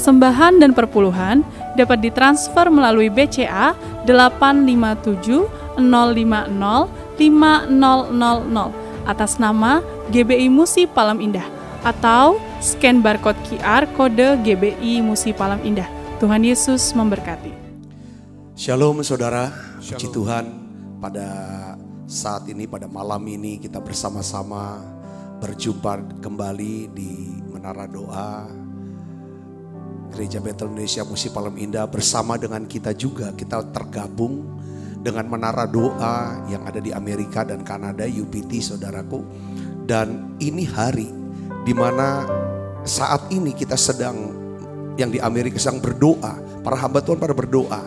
Persembahan dan perpuluhan dapat ditransfer melalui BCA 857 050 5000 atas nama GBI Musi Palem Indah atau scan barcode QR kode GBI Musi Palem Indah. Tuhan Yesus memberkati. Shalom saudara, puji Tuhan, pada saat ini, pada malam ini kita bersama-sama berjumpa kembali di Menara Doa Gereja Betel Indonesia Musi Palem Indah. Bersama dengan kita juga, kita tergabung dengan Menara Doa yang ada di Amerika dan Kanada, UPT saudaraku. Dan ini hari di mana saat ini kita sedang, yang di Amerika sedang berdoa. Para hamba Tuhan pada berdoa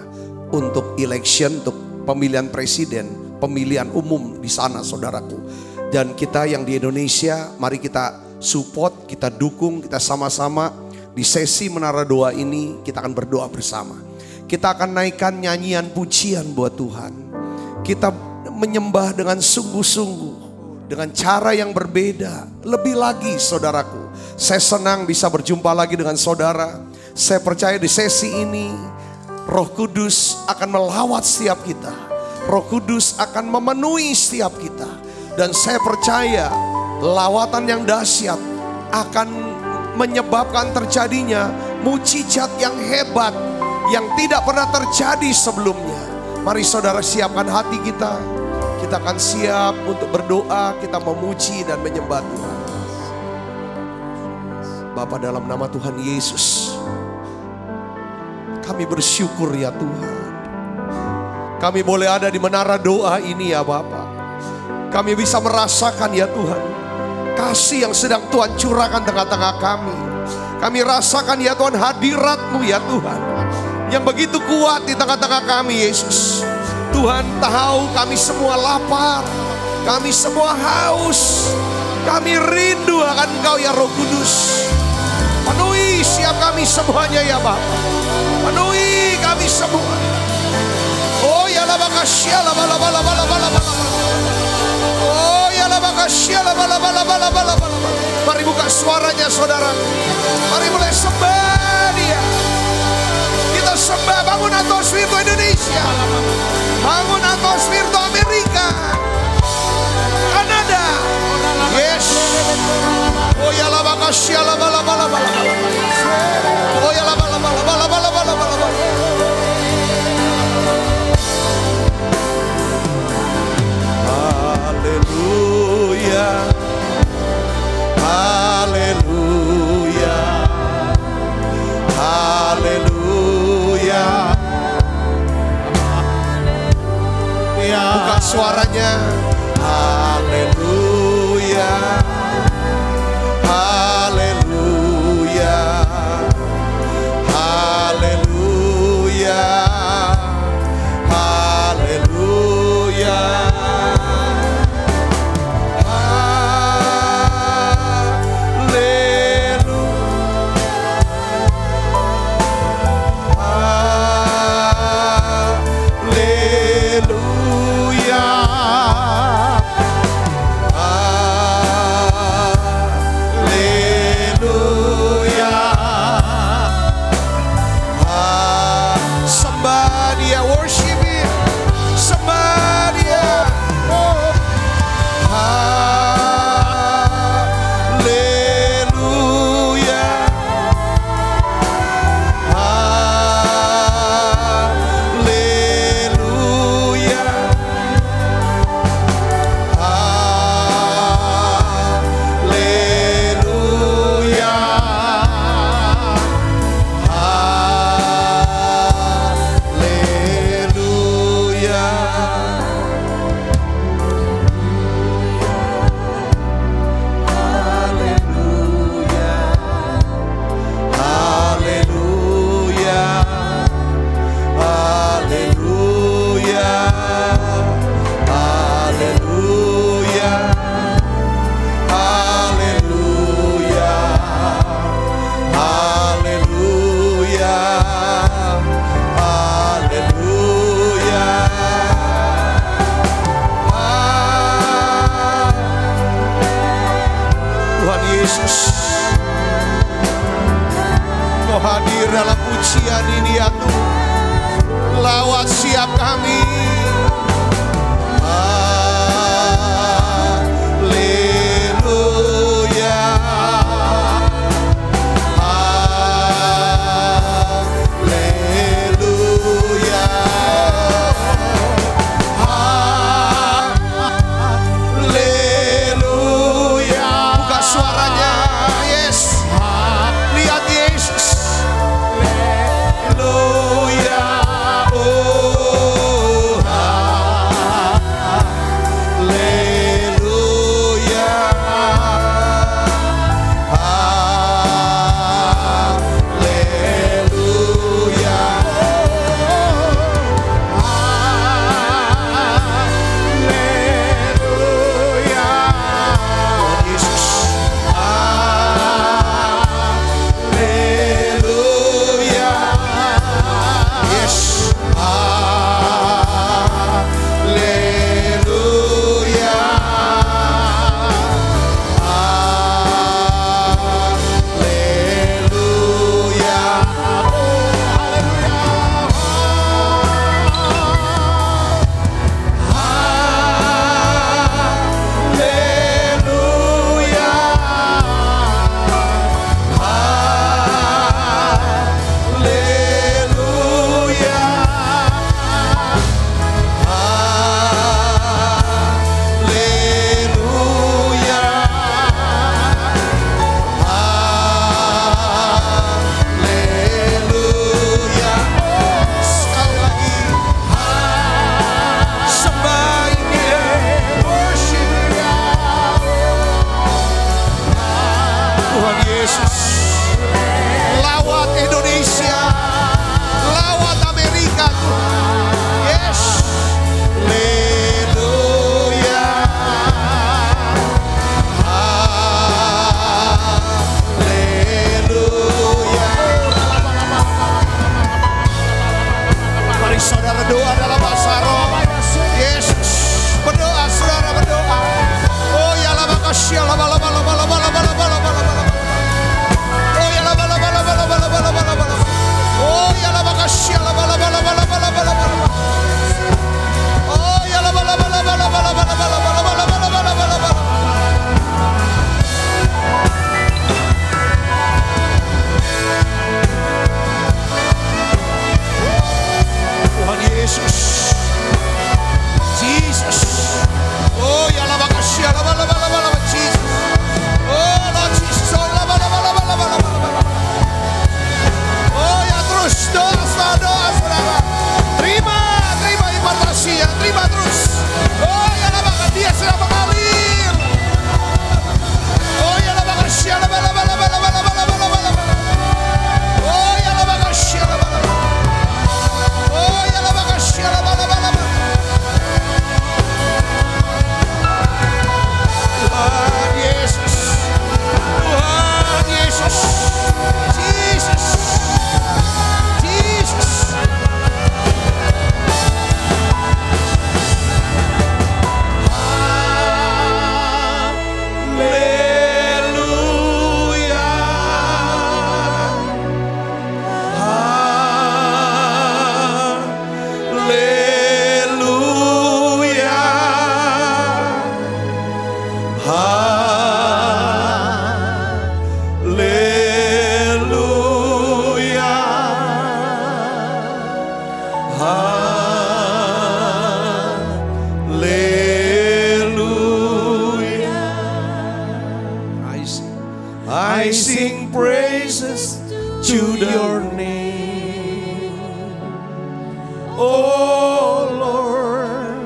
untuk election, untuk pemilihan presiden, pemilihan umum di sana saudaraku. Dan kita yang di Indonesia, mari kita support, kita dukung, kita sama-sama di sesi Menara Doa ini kita akan berdoa bersama. Kita akan naikkan nyanyian pujian buat Tuhan. Kita menyembah dengan sungguh-sungguh, dengan cara yang berbeda. Lebih lagi saudaraku, saya senang bisa berjumpa lagi dengan saudara. Saya percaya di sesi ini Roh Kudus akan melawat setiap kita. Roh Kudus akan memenuhi setiap kita. Dan saya percaya lawatan yang dahsyat akan menyebabkan terjadinya mujizat yang hebat yang tidak pernah terjadi sebelumnya. Mari saudara siapkan hati kita. Kita akan siap untuk berdoa, kita memuji dan menyembah Tuhan. Bapa, dalam nama Tuhan Yesus, kami bersyukur ya Tuhan. Kami boleh ada di Menara Doa ini ya Bapa. Kami bisa merasakan ya Tuhan kasih yang sedang Tuhan curahkan tengah-tengah kami. Kami rasakan ya Tuhan hadirat-Mu ya Tuhan, yang begitu kuat di tengah-tengah kami Yesus. Tuhan tahu kami semua lapar, kami semua haus, kami rindu akan Engkau ya Roh Kudus. Penuhi siap kami semuanya ya Bapa. Penuhi kami semua. Oh ya la bakasya la bala bala bala bala bala. Oh ya la bakasya la bala bala bala bala bala. Mari buka suaranya saudara. Mari mulai sembah Dia. Kita sembah. Bangun atmosfer untuk Indonesia. Bangun atmosfer untuk Amerika, Kanada. Yes. Oh ya la bakasya la bala bala bala. Oh ya la bala bala bala bala bala bala. Haleluya. Haleluya. Haleluya. Buka suaranya. Haleluya. Haleluya. Haleluya. Haleluya. pujian ini ya Tuhan. Lawat siap kami. I sing praises to your name, oh Lord,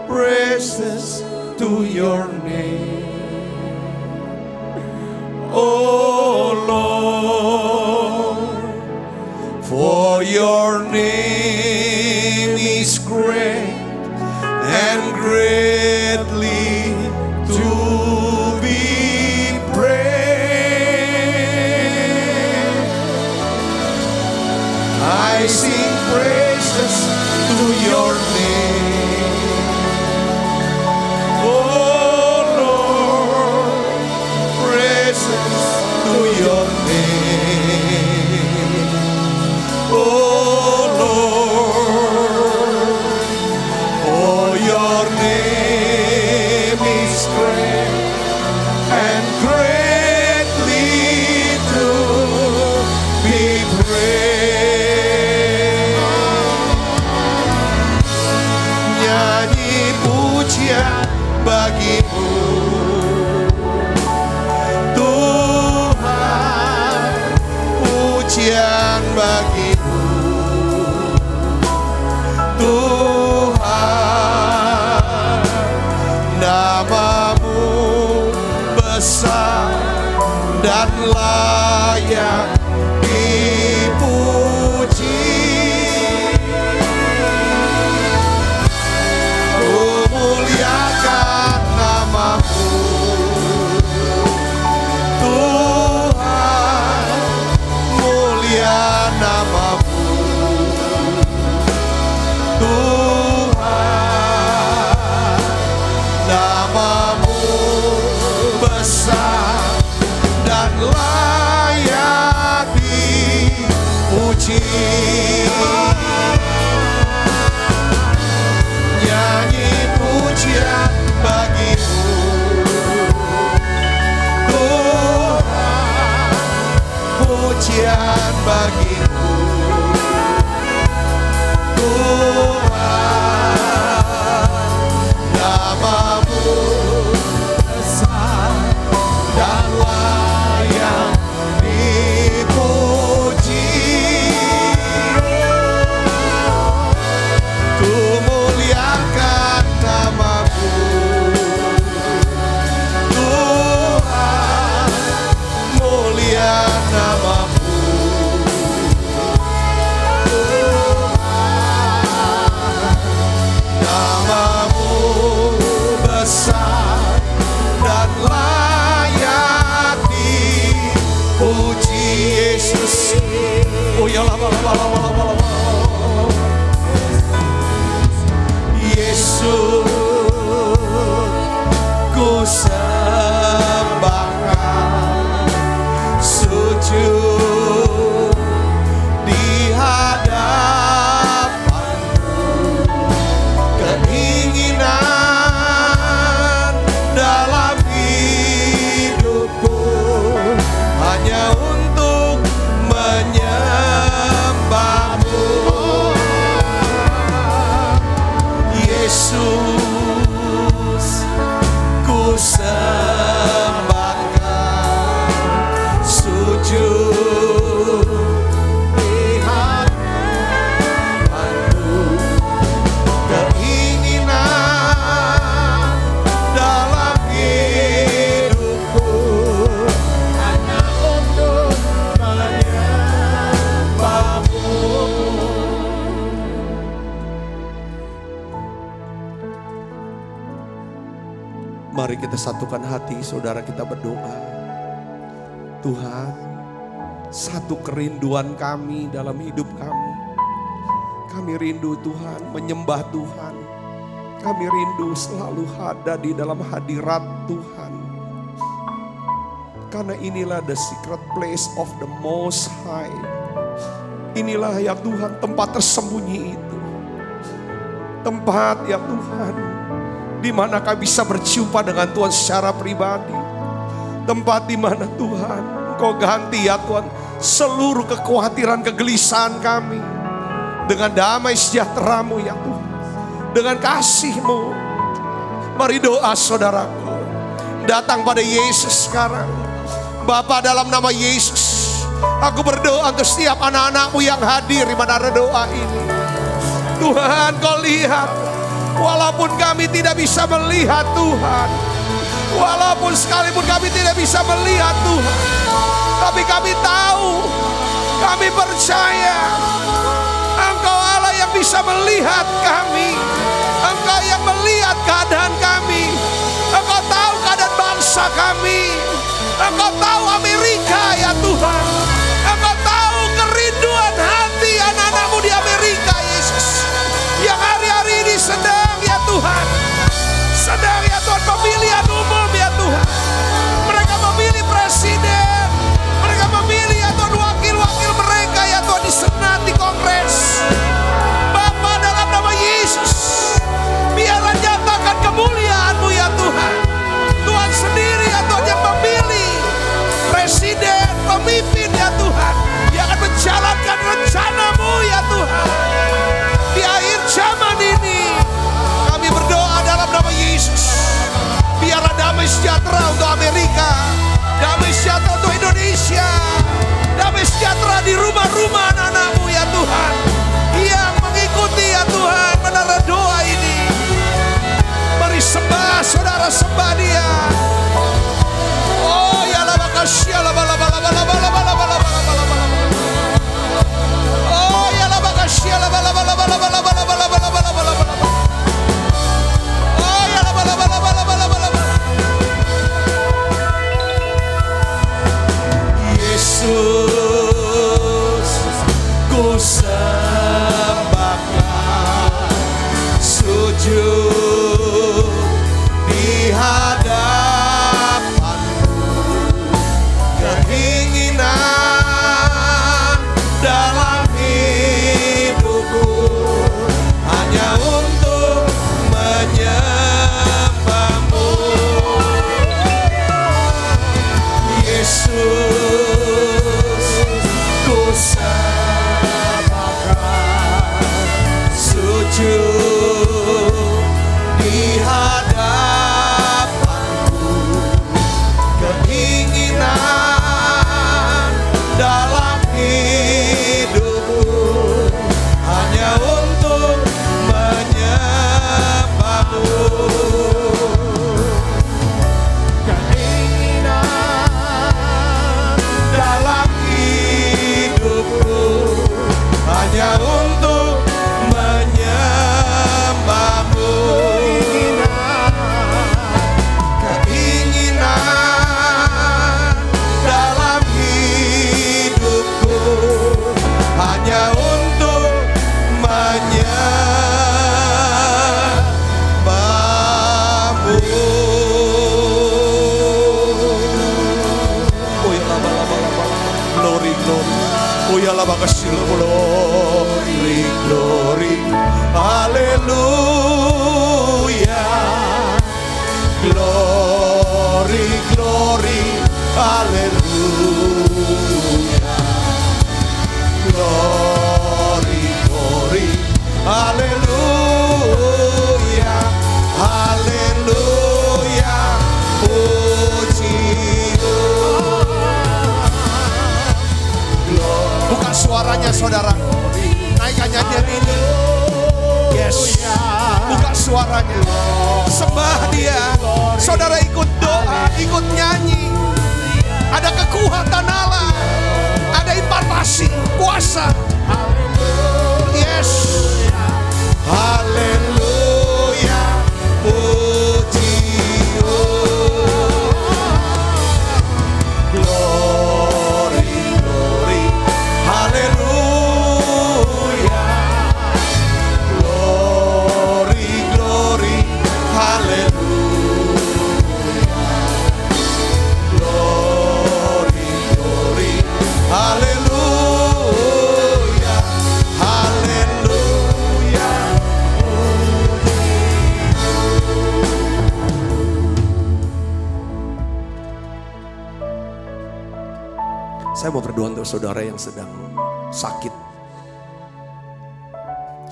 praises to your name, oh Lord, for your name is great and greatly to be praised. I sing praises to your name, oh Lord, praises to your name. bagimu. Tuhan, pujian bagimu. Tuhan, namamu besar dan layak dipuji. Ku muliakan namamu. Tuhan, mulia namamu. Tuhan, namamu besar dan layak dipuji. Nyanyi pujian bagimu. Tuhan, pujian bagimu. Tuhan, namamu besar dan layak dipuji. Ku muliakan namamu. Tuhan, mulia namamu. Namamu besar dan layak dipuji, Yesus. Oh ya lama. Yesus, ku sembahkan, sujud di hadapanmu. Keinginan dalam hidupku hanya untuk menyembahmu. Yesus, ku sembahkan, sujud di hadapanmu. Keinginan dalam hidupku hanya untuk menyembahmu. Mari kita satukan hati, saudara, kita berdoa. Tuhan, satu kerinduan kami dalam hidup kami. Kami rindu Tuhan, menyembah Tuhan. Kami rindu selalu ada di dalam hadirat Tuhan. Karena inilah the secret place of the Most High. Inilah ya Tuhan tempat tersembunyi itu. Tempat ya Tuhan, di mana kami bisa berjumpa dengan Tuhan secara pribadi. Tempat di mana Tuhan, Engkau ganti ya Tuhan seluruh kekhawatiran, kegelisahan kami dengan damai sejahtera-Mu ya Tuhan, dengan kasih-Mu. Mari doa saudaraku, datang pada Yesus sekarang. Bapa, dalam nama Yesus, aku berdoa untuk setiap anak-anak-Mu yang hadir di menara doa ini. Tuhan, Kau lihat, walaupun kami tidak bisa melihat Tuhan, walaupun sekalipun kami tidak bisa melihat Tuhan, tapi kami tahu, kami percaya Engkau Allah yang bisa melihat kami. Engkau yang melihat keadaan kami. Engkau tahu keadaan bangsa kami. Engkau tahu Amerika ya Tuhan. Engkau tahu kerinduan hati anak-anak-Mu di Amerika, Yesus, yang hari-hari ini sedang ya Tuhan, sedang ya Tuhan pemilihan umum ya Tuhan. Mereka memilih presiden, mereka memilih ya Tuhan wakil-wakil mereka ya Tuhan di Senat, di Kongres. Bapa, dalam nama Yesus, biarlah nyatakan kemuliaan-Mu ya Tuhan. Tuhan sendiri ya Tuhan yang memilih presiden, pemimpin ya Damai sejahtera di rumah-rumah anak-anak-Mu ya Tuhan, yang mengikuti ya Tuhan menara doa ini. Mari sembah saudara, sembah Dia. Oh ya la bakasya la bala bala bala bala bala bala bala bala. Oh ya la bakasya la bala bala bala bala bala bala bala bala bala. Oh ya la bala bala bala bala bala bala. Yesus, ku sembahkan, sujud di hadapan-Mu. Keinginan dalam hidupku hanya untuk menyembah-Mu. Yesus, ku sembahkan, sujud di hadapan-Mu. Keinginan dalam hidupku hanya untuk menyembah-Mu. Keinginan dalam hidupku hanya untuk menyembah-Mu. Keinginan dalam hidupku hanya untuk menyembah-Mu. Oh ya lama lama lama, glory glory. Oh ya lama kasih glory glory, haleluya. Glory glory, haleluya. Glory glory, haleluya. Haleluya, puji Tuhan. Buka suaranya saudara, naikkan nyanyian ini. Yes, buka suaranya, sembah Dia. Saudara ikut doa, ikut nyanyi. Ada kekuatan Allah, ada impartasi kuasa. Yes, haleluya, puji Tuhan. Glory glory, haleluya. Glory glory, haleluya. Glory glory, haleluya. Haleluya. Saya mau berdoa untuk saudara yang sedang sakit.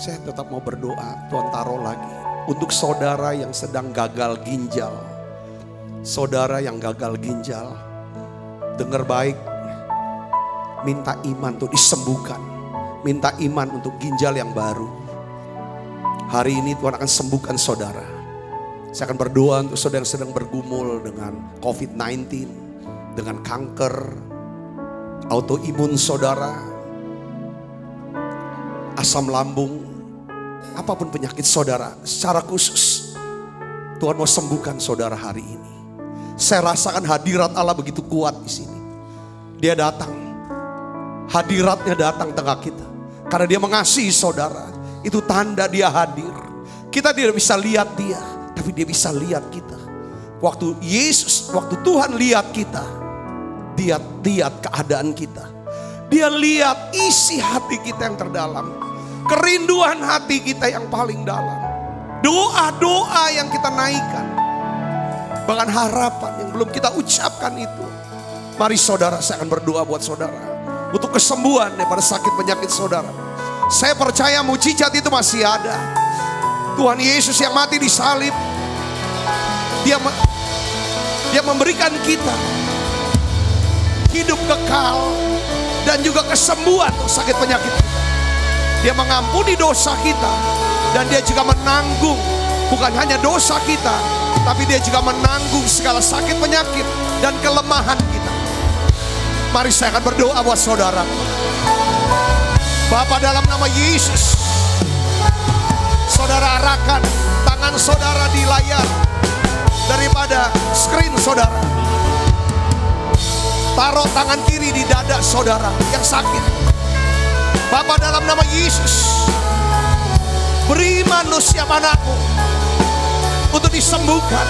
Saya tetap mau berdoa, Tuhan taruh lagi. Untuk saudara yang sedang gagal ginjal. Saudara yang gagal ginjal, dengar baik. Minta iman untuk disembuhkan. Minta iman untuk ginjal yang baru. Hari ini Tuhan akan sembuhkan saudara. Saya akan berdoa untuk saudara yang sedang bergumul dengan COVID-19, dengan kanker, autoimun saudara, asam lambung, apapun penyakit saudara, secara khusus Tuhan mau sembuhkan saudara hari ini. Saya rasakan hadirat Allah begitu kuat di sini. Dia datang, hadiratnya datang tengah kita, karena Dia mengasihi saudara. Itu tanda Dia hadir. Kita tidak bisa lihat Dia, tapi Dia bisa lihat kita. Waktu Tuhan lihat kita, Dia lihat keadaan kita. Dia lihat isi hati kita yang terdalam. Kerinduan hati kita yang paling dalam. Doa-doa yang kita naikkan. Bahkan harapan yang belum kita ucapkan itu. Mari saudara, saya akan berdoa buat saudara. Untuk kesembuhan daripada sakit penyakit saudara. Saya percaya mujizat itu masih ada. Tuhan Yesus yang mati di salib. Dia memberikan kita hidup kekal dan juga kesembuhan untuk sakit penyakit kita. Dia mengampuni dosa kita dan dia juga menanggung bukan hanya dosa kita, tapi dia juga menanggung segala sakit penyakit dan kelemahan kita. Mari saya akan berdoa buat saudara. Bapa, dalam nama Yesus, saudara arahkan tangan saudara di layar daripada screen saudara. Taruh tangan kiri di dada saudara yang sakit. Bapa, dalam nama Yesus, beri manusia anakmu untuk disembuhkan.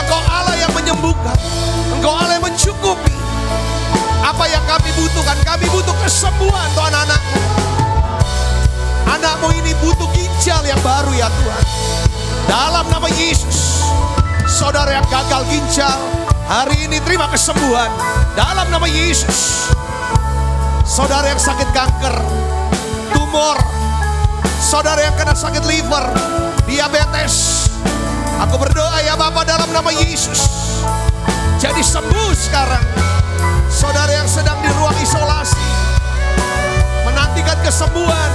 Engkau Allah yang menyembuhkan, Engkau Allah yang mencukupi apa yang kami butuhkan. Kami butuh kesembuhan untuk anak-anakmu. Anakmu ini butuh ginjal yang baru ya Tuhan. Dalam nama Yesus, saudara yang gagal ginjal, hari ini terima kesembuhan. Dalam nama Yesus, saudara yang sakit kanker, tumor, saudara yang kena sakit liver, diabetes, aku berdoa ya Bapa dalam nama Yesus, jadi sembuh sekarang. Saudara yang sedang di ruang isolasi, menantikan kesembuhan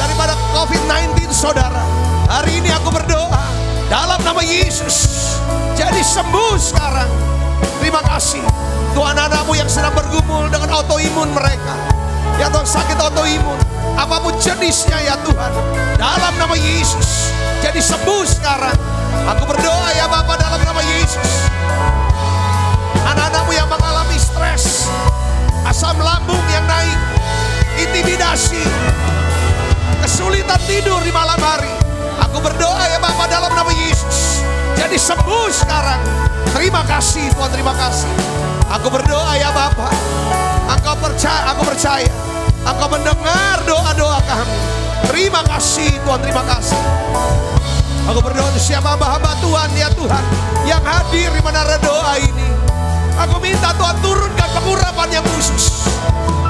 daripada COVID-19 saudara, hari ini aku berdoa dalam nama Yesus, jadi sembuh sekarang. Terima kasih Tuhan, anak-anakmu yang sedang bergumul dengan autoimun mereka, yang sakit autoimun, apapun jenisnya ya Tuhan, dalam nama Yesus, jadi sembuh sekarang. Aku berdoa ya Bapa dalam nama Yesus. Anak-anakmu yang mengalami stres, asam lambung yang naik, intimidasi, kesulitan tidur di malam hari, aku berdoa ya Bapa dalam nama Yesus, jadi sembuh sekarang. Terima kasih Tuhan, terima kasih. Aku berdoa ya Bapa, Engkau percaya, aku percaya Engkau mendengar doa-doa kami. Terima kasih Tuhan, terima kasih. Aku berdoa untuk siapa hamba-hamba Tuhan ya Tuhan yang hadir di menara doa ini. Aku minta Tuhan turunkan pengurapan yang khusus,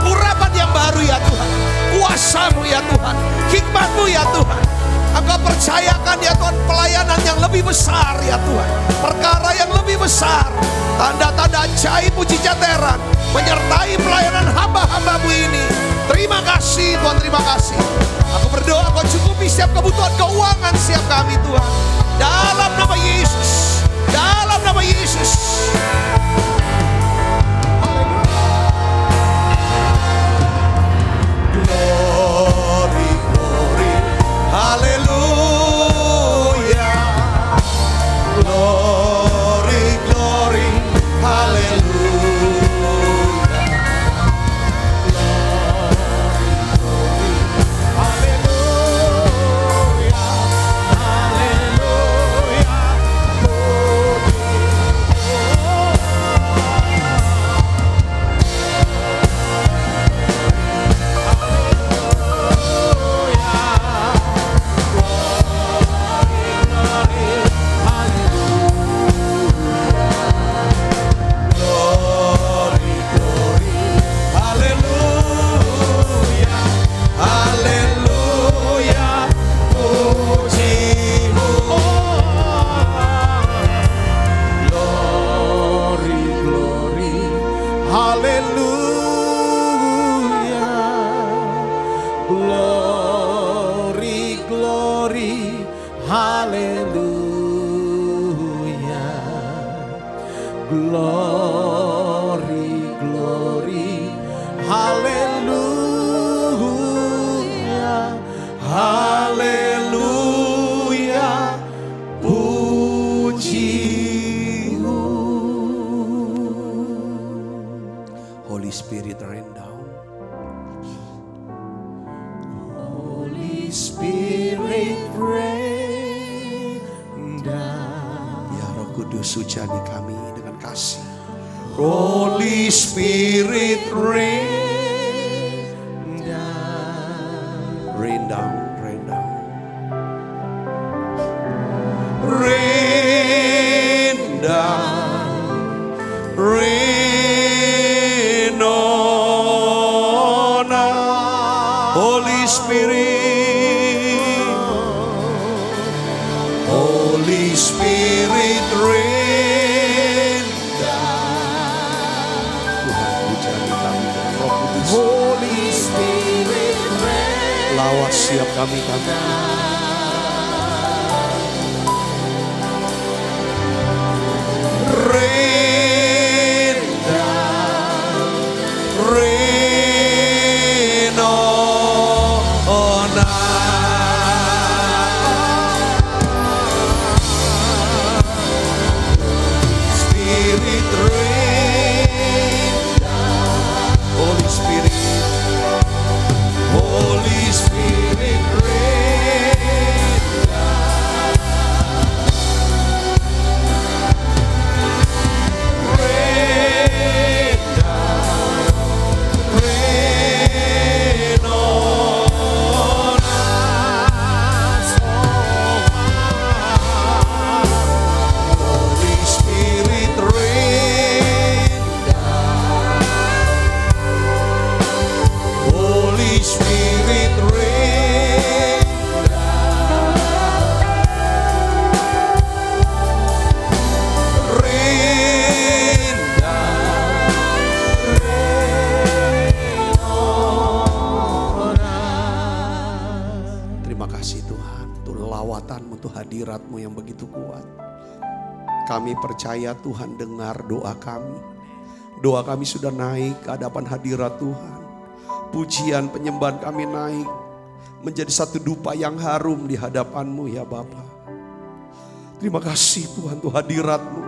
urapan yang baru ya Tuhan, kuasa-Mu ya Tuhan, hikmat-Mu ya Tuhan. Engkau percayakan ya Tuhan pelayanan yang lebih besar ya Tuhan, perkara yang lebih besar, tanda-tanda ajaib mujizat heran menyertai pelayanan hamba-hamba-Mu ini. Terima kasih Tuhan, terima kasih. Aku berdoa Kau cukupi setiap kebutuhan keuangan setiap kami Tuhan, dalam nama Yesus, dalam nama Yesus. Glory, glory, haleluya. Glory, glory, haleluya. Hujani kami dengan kasih. Holy Spirit rain down, rain down, rain down, rain down, rain on us. Holy Spirit, Holy Spirit rain. Bawa siap kami. Rain down, rain on us. Spirit rain down, Holy Spirit. Holy Spirit rain down, rain down, rain on us, Holy Spirit rain down, Holy Spirit rain down, rain down, rain on us. Terima kasih Tuhan untuk lawatan-Mu, untuk hadirat-Mu yang begitu kuat. Kami percaya Tuhan dengar doa kami. Doa kami sudah naik ke hadapan hadirat Tuhan. Pujian penyembahan kami naik menjadi satu dupa yang harum di hadapan-Mu ya Bapa. Terima kasih Tuhan untuk hadirat-Mu.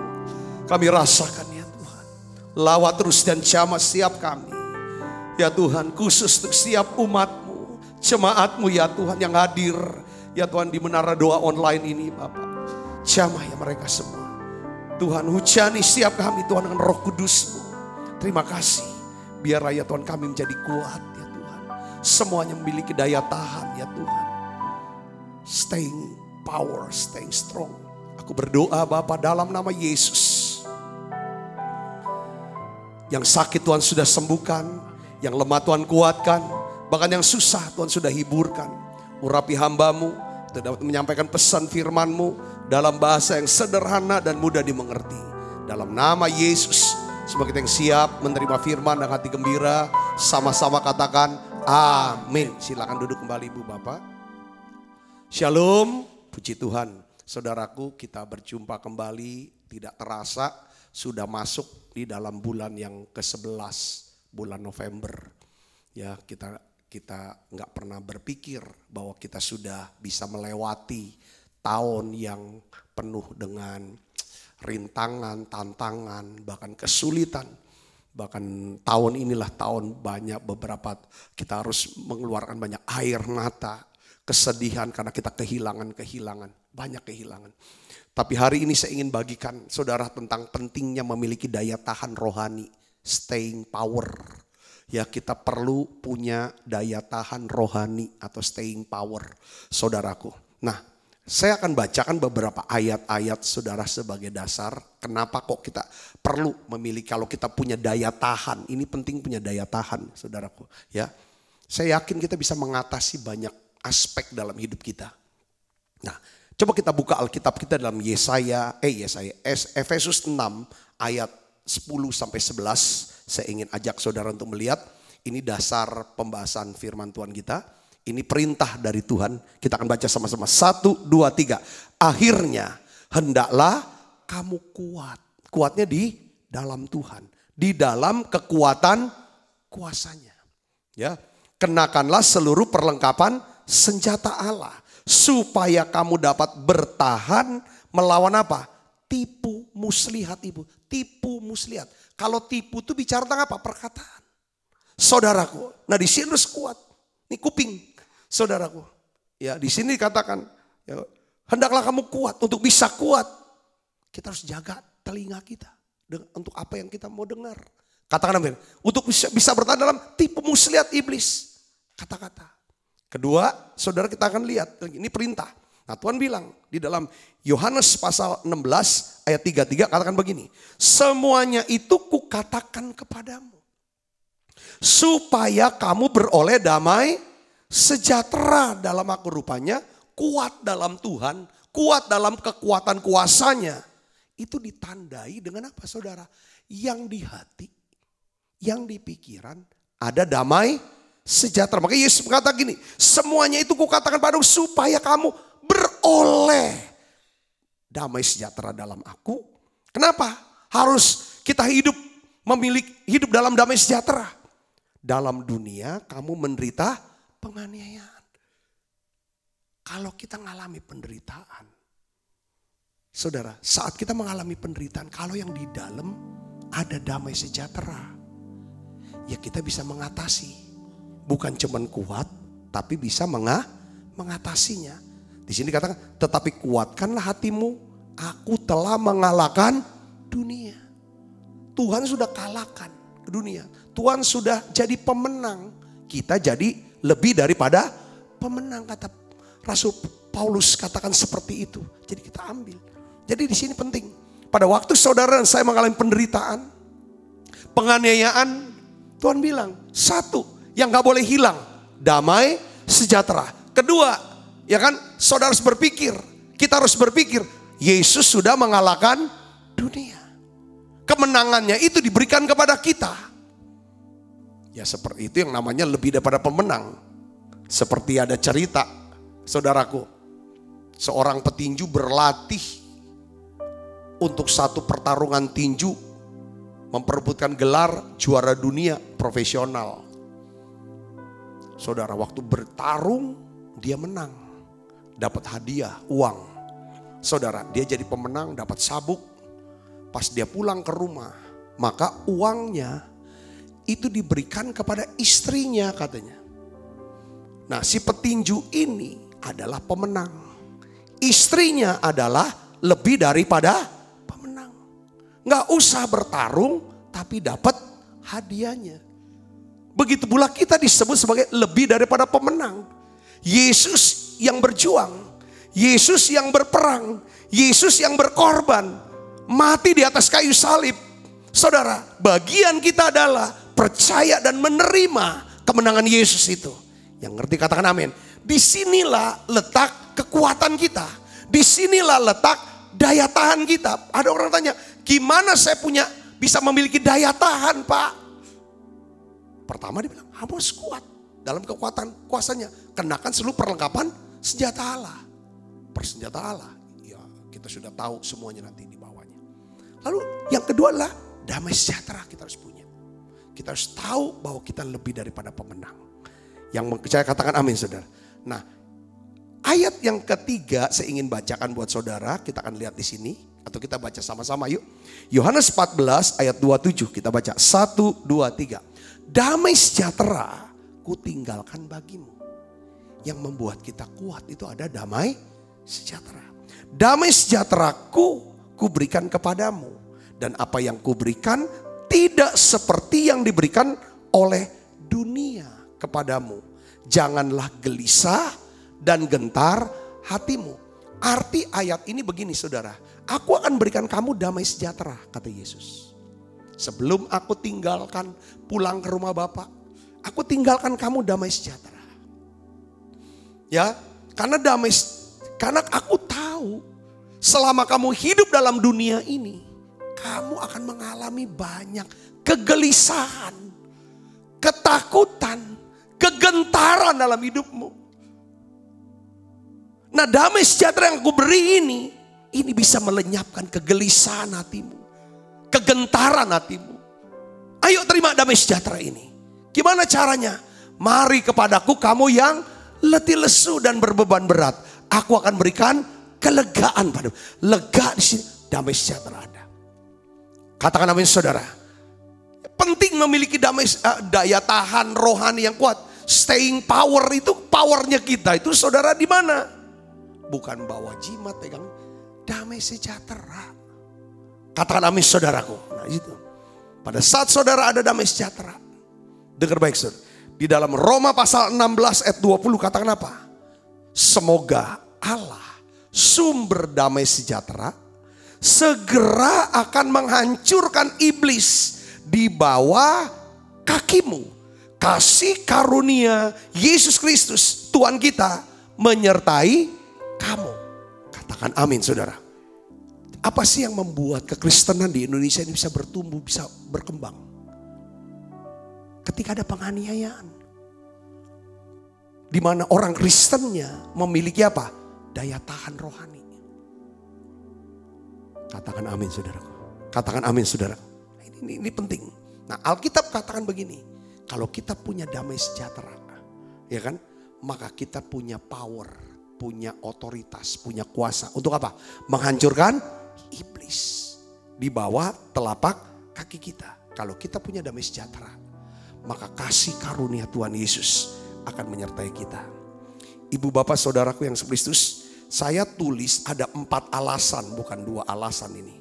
Kami rasakan ya Tuhan. Lawat terus dan jamah setiap kami. Ya Tuhan, khusus untuk setiap umat-Mu, jemaat-Mu ya Tuhan yang hadir. Ya Tuhan, di menara doa online ini Bapa. Jamah ya mereka semua. Tuhan, hujani setiap kami Tuhan dengan Roh Kudus-Mu. Terima kasih. Biar ya Tuhan kami menjadi kuat ya Tuhan. Semuanya memiliki daya tahan ya Tuhan. Staying power, staying strong. Aku berdoa Bapa dalam nama Yesus. Yang sakit Tuhan sudah sembuhkan. Yang lemah Tuhan kuatkan. Bahkan yang susah Tuhan sudah hiburkan. Urapi hamba-Mu untuk dapat menyampaikan pesan firman-Mu dalam bahasa yang sederhana dan mudah dimengerti. Dalam nama Yesus. Semoga kita yang siap menerima firman dan hati gembira, sama-sama katakan amin. Silakan duduk kembali Ibu Bapak. Shalom, puji Tuhan. Saudaraku, kita berjumpa kembali, tidak terasa sudah masuk di dalam bulan yang ke-11, bulan November. Ya, kita nggak pernah berpikir bahwa kita sudah bisa melewati tahun yang penuh dengan rintangan, tantangan, bahkan kesulitan. Bahkan tahun inilah tahun banyak beberapa kita harus mengeluarkan banyak air mata, kesedihan karena kita kehilangan, banyak kehilangan. Tapi hari ini saya ingin bagikan saudara tentang pentingnya memiliki daya tahan rohani, staying power. Ya, kita perlu punya daya tahan rohani atau staying power, saudaraku. Nah, saya akan bacakan beberapa ayat-ayat saudara sebagai dasar. Kenapa kok kita perlu memiliki, kalau kita punya daya tahan. Ini penting punya daya tahan saudaraku. Ya, saya yakin kita bisa mengatasi banyak aspek dalam hidup kita. Nah, coba kita buka Alkitab kita dalam Efesus 6 ayat 10-11. Saya ingin ajak saudara untuk melihat. Ini dasar pembahasan firman Tuhan kita. Ini perintah dari Tuhan. Kita akan baca sama-sama. 1, 2, 3. Akhirnya hendaklah kamu kuat. Kuatnya di dalam Tuhan. Di dalam kekuatan kuasanya. Ya, kenakanlah seluruh perlengkapan senjata Allah. Supaya kamu dapat bertahan melawan apa? Tipu muslihat Ibu. Tipu muslihat. Kalau tipu itu bicara tentang apa? Perkataan. Saudaraku. Nah di sini harus kuat. Ini kuping. Saudaraku, ya di sini dikatakan, ya, hendaklah kamu kuat. Untuk bisa kuat, kita harus jaga telinga kita untuk apa yang kita mau dengar. Katakan amin. Untuk bisa bertahan dalam tipu muslihat iblis. Kata-kata. Kedua, saudara kita akan lihat, ini perintah. Nah Tuhan bilang di dalam Yohanes pasal 16 ayat 33 katakan begini. Semuanya itu kukatakan kepadamu. Supaya kamu beroleh damai sejahtera dalam aku, rupanya kuat dalam Tuhan, kuat dalam kekuatan kuasanya. Itu ditandai dengan apa saudara? Yang di hati, yang di pikiran ada damai sejahtera. Maka Yesus berkata gini, semuanya itu kukatakan padamu supaya kamu beroleh damai sejahtera dalam aku. Kenapa? Harus kita hidup dalam damai sejahtera. Dalam dunia kamu menderita penganiayaan. Kalau kita mengalami penderitaan, saudara, saat kita mengalami penderitaan, kalau yang di dalam ada damai sejahtera, ya kita bisa mengatasi. Bukan cuman kuat, tapi bisa mengatasinya. Di sini katakan, tetapi kuatkanlah hatimu, aku telah mengalahkan dunia. Tuhan sudah kalahkan dunia. Tuhan sudah jadi pemenang. Kita jadi lebih daripada pemenang, kata Rasul Paulus katakan seperti itu. Jadi kita ambil. Jadi di sini penting. Pada waktu saudara dan saya mengalami penderitaan, penganiayaan, Tuhan bilang, satu yang gak boleh hilang, damai sejahtera. Kedua, ya kan, saudara harus berpikir, kita harus berpikir, Yesus sudah mengalahkan dunia. Kemenangannya itu diberikan kepada kita. Ya seperti itu yang namanya lebih daripada pemenang. Seperti ada cerita, saudaraku, seorang petinju berlatih untuk satu pertarungan tinju, memperebutkan gelar juara dunia profesional. Saudara, waktu bertarung dia menang, dapat hadiah uang. Saudara, dia jadi pemenang, dapat sabuk. Pas dia pulang ke rumah, maka uangnya itu diberikan kepada istrinya katanya. Nah, si petinju ini adalah pemenang. Istrinya adalah lebih daripada pemenang. Nggak usah bertarung, tapi dapat hadiahnya. Begitu pula kita disebut sebagai lebih daripada pemenang. Yesus yang berjuang, Yesus yang berperang, Yesus yang berkorban, mati di atas kayu salib. Saudara, bagian kita adalah percaya dan menerima kemenangan Yesus itu. Yang ngerti katakan amin. Disinilah letak kekuatan kita. Disinilah letak daya tahan kita. Ada orang tanya, gimana saya bisa memiliki daya tahan, Pak? Pertama dia bilang, harus kuat dalam kekuatan kuasanya. Kenakan seluruh perlengkapan senjata Allah. Persenjata Allah. Ya, kita sudah tahu semuanya nanti di bawahnya. Lalu yang kedua adalah damai sejahtera kita harus punya. Kita harus tahu bahwa kita lebih daripada pemenang. Yang saya katakan amin, saudara. Nah, ayat yang ketiga saya ingin bacakan buat saudara. Kita akan lihat di sini. Atau kita baca sama-sama yuk. Yohanes 14 ayat 27. Kita baca 1, 2, 3. Damai sejahtera ku tinggalkan bagimu. Yang membuat kita kuat itu ada damai sejahtera. Damai sejahteraku kuberikan kepadamu. Dan apa yang kuberikan tidak seperti yang diberikan oleh dunia kepadamu. Janganlah gelisah dan gentar hatimu. Arti ayat ini begini saudara. Aku akan berikan kamu damai sejahtera, kata Yesus. Sebelum aku tinggalkan pulang ke rumah Bapa, aku tinggalkan kamu damai sejahtera. Ya, karena aku tahu selama kamu hidup dalam dunia ini, kamu akan mengalami banyak kegelisahan, ketakutan, kegentaran dalam hidupmu. Nah, damai sejahtera yang aku beri ini bisa melenyapkan kegelisahan hatimu, kegentaran hatimu. Ayo terima damai sejahtera ini. Gimana caranya? Mari kepadaku kamu yang letih lesu dan berbeban berat. Aku akan berikan kelegaan padamu. Lega di sini, damai sejahtera ada. Katakan amin saudara. Penting memiliki daya tahan rohani yang kuat. Staying power itu powernya kita itu saudara di mana? Bukan bawa jimat pegang. Damai sejahtera. Katakan amin saudaraku. Nah itu. Pada saat saudara ada damai sejahtera. Dengar baik saudara. Di dalam Roma pasal 16 ayat 20 katakan apa? Semoga Allah sumber damai sejahtera segera akan menghancurkan iblis di bawah kakimu. Kasih karunia Yesus Kristus Tuhan kita menyertai kamu. Katakan amin saudara. Apa sih yang membuat kekristenan di Indonesia ini bisa bertumbuh, bisa berkembang? Ketika ada penganiayaan. Di mana orang Kristennya memiliki apa? Daya tahan rohani. Katakan amin saudaraku. Katakan amin saudara. Ini penting. Nah Alkitab katakan begini. Kalau kita punya damai sejahtera, ya kan? Maka kita punya power, punya otoritas, punya kuasa. Untuk apa? Menghancurkan iblis di bawah telapak kaki kita. Kalau kita punya damai sejahtera, maka kasih karunia Tuhan Yesus akan menyertai kita. Ibu bapak saudaraku yang sekristus, saya tulis ada 4 alasan, bukan 2 alasan ini.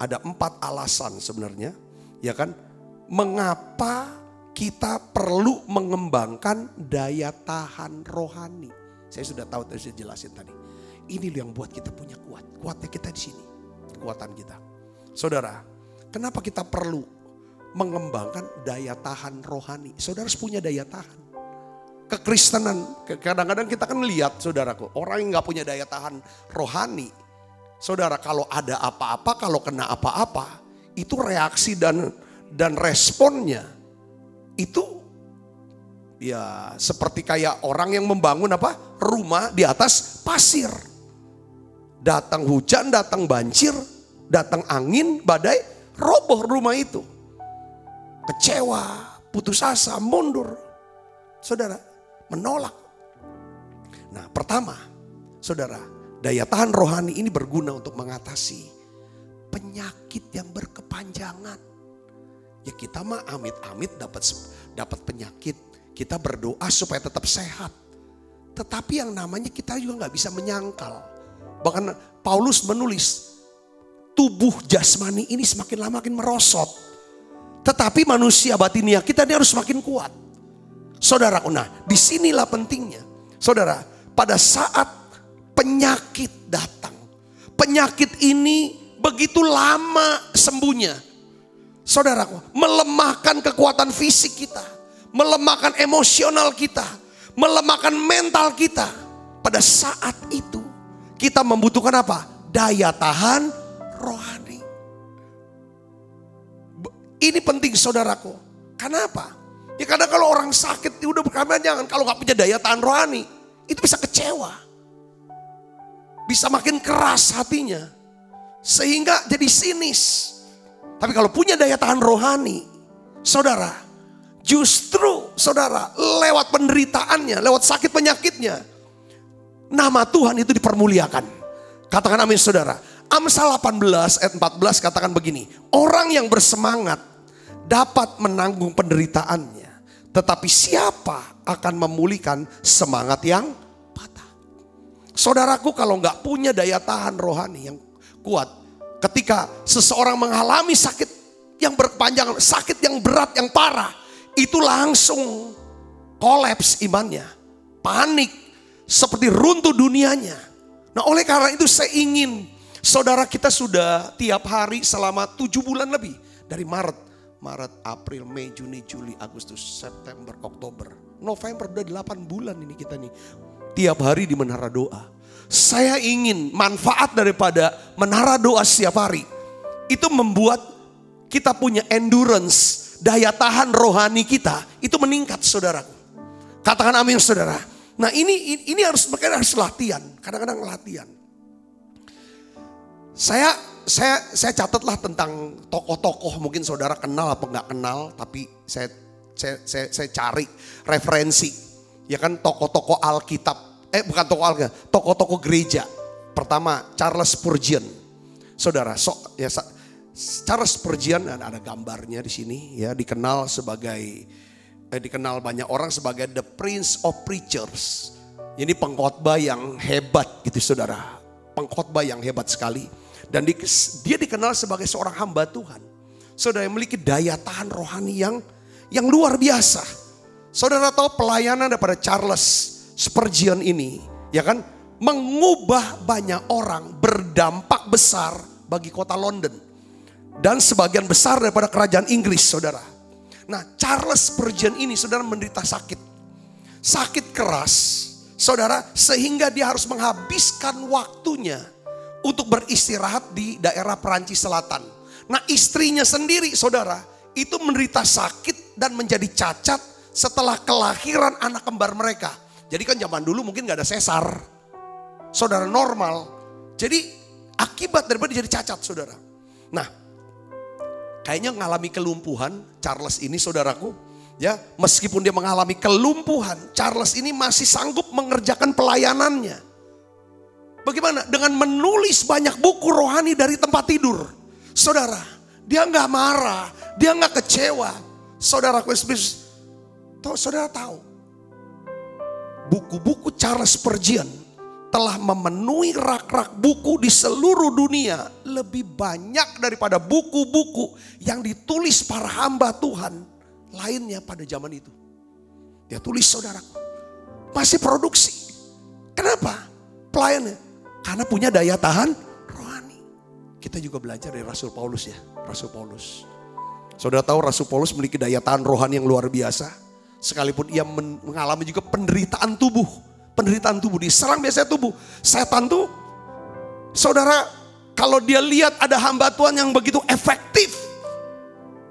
Ada 4 alasan sebenarnya, ya kan? Mengapa kita perlu mengembangkan daya tahan rohani. Saya sudah tahu, saya jelasin tadi. Ini yang buat kita punya kuat. Kuatnya kita di sini, kekuatan kita. Saudara, kenapa kita perlu mengembangkan daya tahan rohani? Saudara harus punya daya tahan. Kekristenan, kadang-kadang kita kan lihat saudaraku, orang yang gak punya daya tahan rohani. Saudara, kalau ada apa-apa, kalau kena apa-apa, itu reaksi dan responnya itu ya seperti kayak orang yang membangun apa? Rumah di atas pasir. Datang hujan, datang banjir, datang angin, badai, roboh rumah itu. Kecewa, putus asa, mundur. Saudara, menolak. Nah pertama, saudara, daya tahan rohani ini berguna untuk mengatasi penyakit yang berkepanjangan. Ya kita mah amit-amit dapat penyakit, kita berdoa supaya tetap sehat. Tetapi yang namanya kita juga nggak bisa menyangkal. Bahkan Paulus menulis, tubuh jasmani ini semakin lama makin merosot. Tetapi manusia batinia kita ini harus semakin kuat. Saudara, nah disinilah pentingnya. Saudara, pada saat penyakit datang, penyakit ini begitu lama sembuhnya. Saudaraku, melemahkan kekuatan fisik kita, melemahkan emosional kita, melemahkan mental kita. Pada saat itu kita membutuhkan apa? Daya tahan rohani. Ini penting saudaraku. Kenapa? Ya karena kalau orang sakit udah berkepanjangan, kalau gak punya daya tahan rohani, itu bisa kecewa. Bisa makin keras hatinya. Sehingga jadi sinis. Tapi kalau punya daya tahan rohani, saudara, justru saudara lewat penderitaannya, lewat sakit penyakitnya, nama Tuhan itu dipermuliakan. Katakan amin saudara. Amsal 18 ayat 14 katakan begini. Orang yang bersemangat dapat menanggung penderitaannya. Tetapi siapa akan memulihkan semangat yang patah? Saudaraku, kalau gak punya daya tahan rohani yang kuat, ketika seseorang mengalami sakit yang berkepanjangan, sakit yang berat, yang parah, itu langsung kolaps imannya, panik, seperti runtuh dunianya. Nah oleh karena itu saya ingin saudara kita sudah tiap hari selama 7 bulan lebih, dari Maret, April, Mei, Juni, Juli, Agustus, September, Oktober, November, udah 8 bulan ini kita nih tiap hari di Menara Doa. Saya ingin manfaat daripada Menara Doa setiap hari itu membuat kita punya endurance, daya tahan rohani kita itu meningkat saudara. Katakan amin saudara. Nah ini harus latihan, kadang-kadang latihan. Saya catatlah tentang tokoh-tokoh, mungkin saudara kenal apa nggak kenal, tapi saya cari referensi, ya kan, tokoh-tokoh Alkitab, bukan tokoh Alkitab, tokoh-tokoh gereja. Pertama Charles Spurgeon, saudara, Charles Spurgeon ada gambarnya di sini, ya, dikenal banyak orang sebagai the Prince of Preachers. Ini pengkhotbah yang hebat gitu saudara, pengkhotbah yang hebat sekali. Dan dia dikenal sebagai seorang hamba Tuhan. Saudara yang memiliki daya tahan rohani yang luar biasa. Saudara tahu pelayanan daripada Charles Spurgeon ini, ya kan, mengubah banyak orang, berdampak besar bagi kota London. Dan sebagian besar daripada kerajaan Inggris saudara. Nah Charles Spurgeon ini saudara menderita sakit keras saudara, sehingga dia harus menghabiskan waktunya untuk beristirahat di daerah Perancis Selatan. Nah istrinya sendiri saudara itu menderita sakit dan menjadi cacat setelah kelahiran anak kembar mereka. Jadi kan zaman dulu mungkin gak ada sesar. Saudara, normal. Jadi akibat daripada jadi cacat, saudara. Nah, kayaknya mengalami kelumpuhan Charles ini, saudaraku. Ya, meskipun dia mengalami kelumpuhan, Charles ini masih sanggup mengerjakan pelayanannya. Bagaimana? Dengan menulis banyak buku rohani dari tempat tidur. Saudara, dia gak marah, dia gak kecewa. Saudaraku, saudara tahu, buku-buku Charles Spurgeon telah memenuhi rak-rak buku di seluruh dunia. Lebih banyak daripada buku-buku yang ditulis para hamba Tuhan lainnya pada zaman itu. Dia tulis, saudaraku. Masih produksi. Kenapa? Pelayannya. Karena punya daya tahan rohani. Kita juga belajar dari Rasul Paulus ya. Rasul Paulus. Saudara tahu Rasul Paulus memiliki daya tahan rohani yang luar biasa. Sekalipun ia mengalami juga penderitaan tubuh. Penderitaan tubuh, diserang biasanya tubuh. Setan tuh, saudara, kalau dia lihat ada hamba Tuhan yang begitu efektif,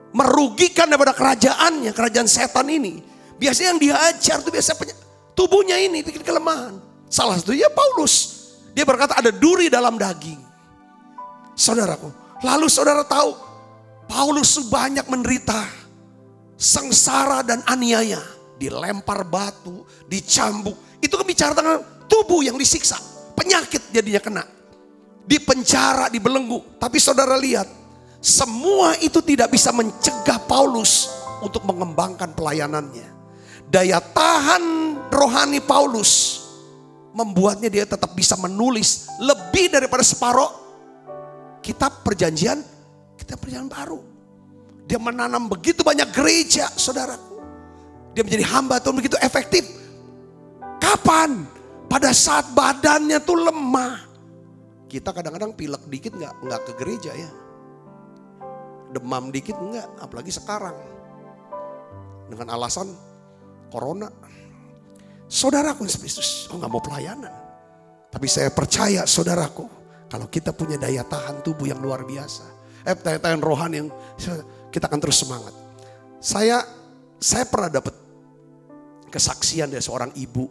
merugikan daripada kerajaannya, kerajaan setan ini. Biasanya yang dia ajar tuh biasanya tubuhnya ini bikin kelemahan. Salah satunya Paulus. Dia berkata ada duri dalam daging. Saudaraku, lalu saudara tahu Paulus banyak menderita sengsara dan aniaya, dilempar batu, dicambuk. Itu kan bicara tentang tubuh yang disiksa, penyakit jadinya kena, dipenjara, dibelenggu. Tapi saudara lihat, semua itu tidak bisa mencegah Paulus untuk mengembangkan pelayanannya. Daya tahan rohani Paulus membuatnya dia tetap bisa menulis lebih daripada separuh kitab perjanjian baru. Dia menanam begitu banyak gereja, saudaraku. Dia menjadi hamba Tuhan begitu efektif. Kapan? Pada saat badannya tuh lemah. Kita kadang-kadang pilek dikit nggak ke gereja ya. Demam dikit enggak, apalagi sekarang. Dengan alasan corona. Saudaraku Kristus, nggak mau pelayanan. Tapi saya percaya saudaraku, kalau kita punya daya tahan tubuh yang luar biasa. Daya tahan rohani yang kita akan terus semangat. Saya pernah dapat kesaksian dari seorang ibu,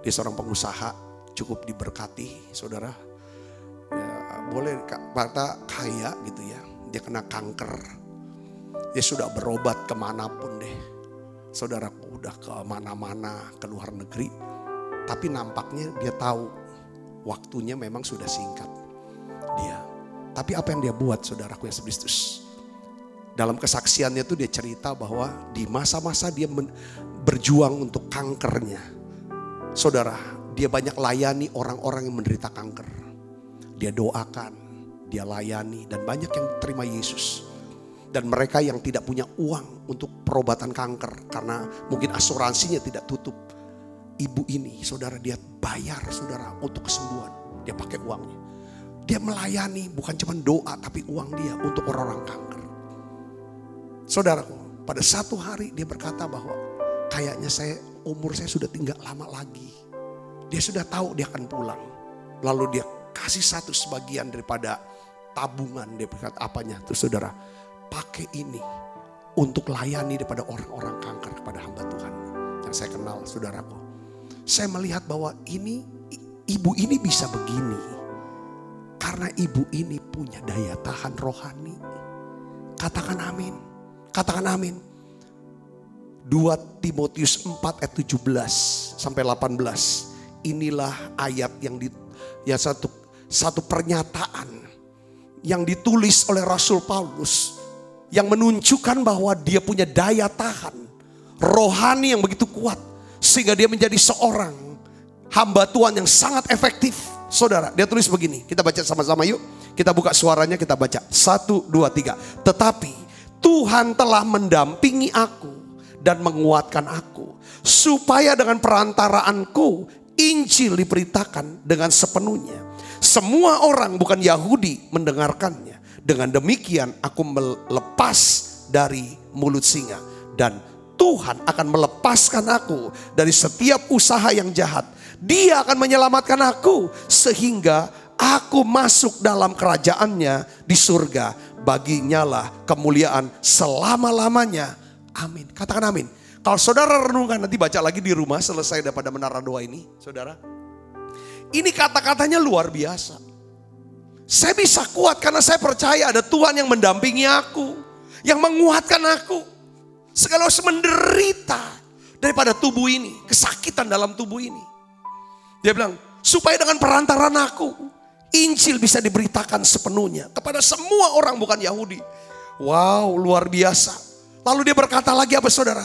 dia seorang pengusaha, cukup diberkati, saudara. Ya, boleh kata kaya gitu ya. Dia kena kanker. Dia sudah berobat kemanapun deh. Saudaraku udah ke mana-mana, ke luar negeri. Tapi nampaknya dia tahu waktunya memang sudah singkat. Tapi apa yang dia buat, saudaraku yang Kristus? Dalam kesaksiannya tuh dia cerita bahwa di masa-masa dia berjuang untuk kankernya. Saudara, dia banyak layani orang-orang yang menderita kanker. Dia doakan, dia layani, dan banyak yang terima Yesus. Dan mereka yang tidak punya uang untuk perobatan kanker karena mungkin asuransinya tidak tutup. Ibu ini, saudara, dia bayar, saudara, untuk kesembuhan. Dia pakai uangnya. Dia melayani bukan cuma doa tapi uang dia untuk orang-orang kanker. Saudaraku, pada satu hari dia berkata bahwa kayaknya umur saya sudah tinggal lama lagi. Dia sudah tahu dia akan pulang. Lalu dia kasih satu sebagian daripada tabungan. Dia berkata apanya? Terus saudara, pakai ini untuk layani daripada orang-orang kanker kepada hamba Tuhan yang saya kenal, saudaraku. Saya melihat bahwa ibu ini bisa begini. Karena ibu ini punya daya tahan rohani. Katakan amin. Katakan amin. 2 Timotius 4 ayat 17 sampai 18. Inilah ayat yang satu pernyataan yang ditulis oleh Rasul Paulus. Yang menunjukkan bahwa dia punya daya tahan rohani yang begitu kuat. Sehingga dia menjadi seorang hamba Tuhan yang sangat efektif. Saudara, dia tulis begini. Kita baca sama-sama yuk. Kita buka suaranya, kita baca. 1, 2, 3. Tetapi Tuhan telah mendampingi aku dan menguatkan aku. Supaya dengan perantaraanku Injil diberitakan dengan sepenuhnya. Semua orang bukan Yahudi mendengarkannya. Dengan demikian aku melepas dari mulut singa. Dan Tuhan akan melepaskan aku dari setiap usaha yang jahat. Dia akan menyelamatkan aku sehingga aku masuk dalam kerajaannya di surga. Baginya lah kemuliaan selama-lamanya. Amin. Katakan amin. Kalau saudara renungkan, nanti baca lagi di rumah selesai daripada menara doa ini, saudara. Ini kata-katanya luar biasa. Saya bisa kuat karena saya percaya ada Tuhan yang mendampingi aku, yang menguatkan aku. Segala menderita daripada tubuh ini, kesakitan dalam tubuh ini. Dia bilang, supaya dengan perantaran aku, Injil bisa diberitakan sepenuhnya kepada semua orang bukan Yahudi. Wow, luar biasa. Lalu dia berkata lagi apa saudara?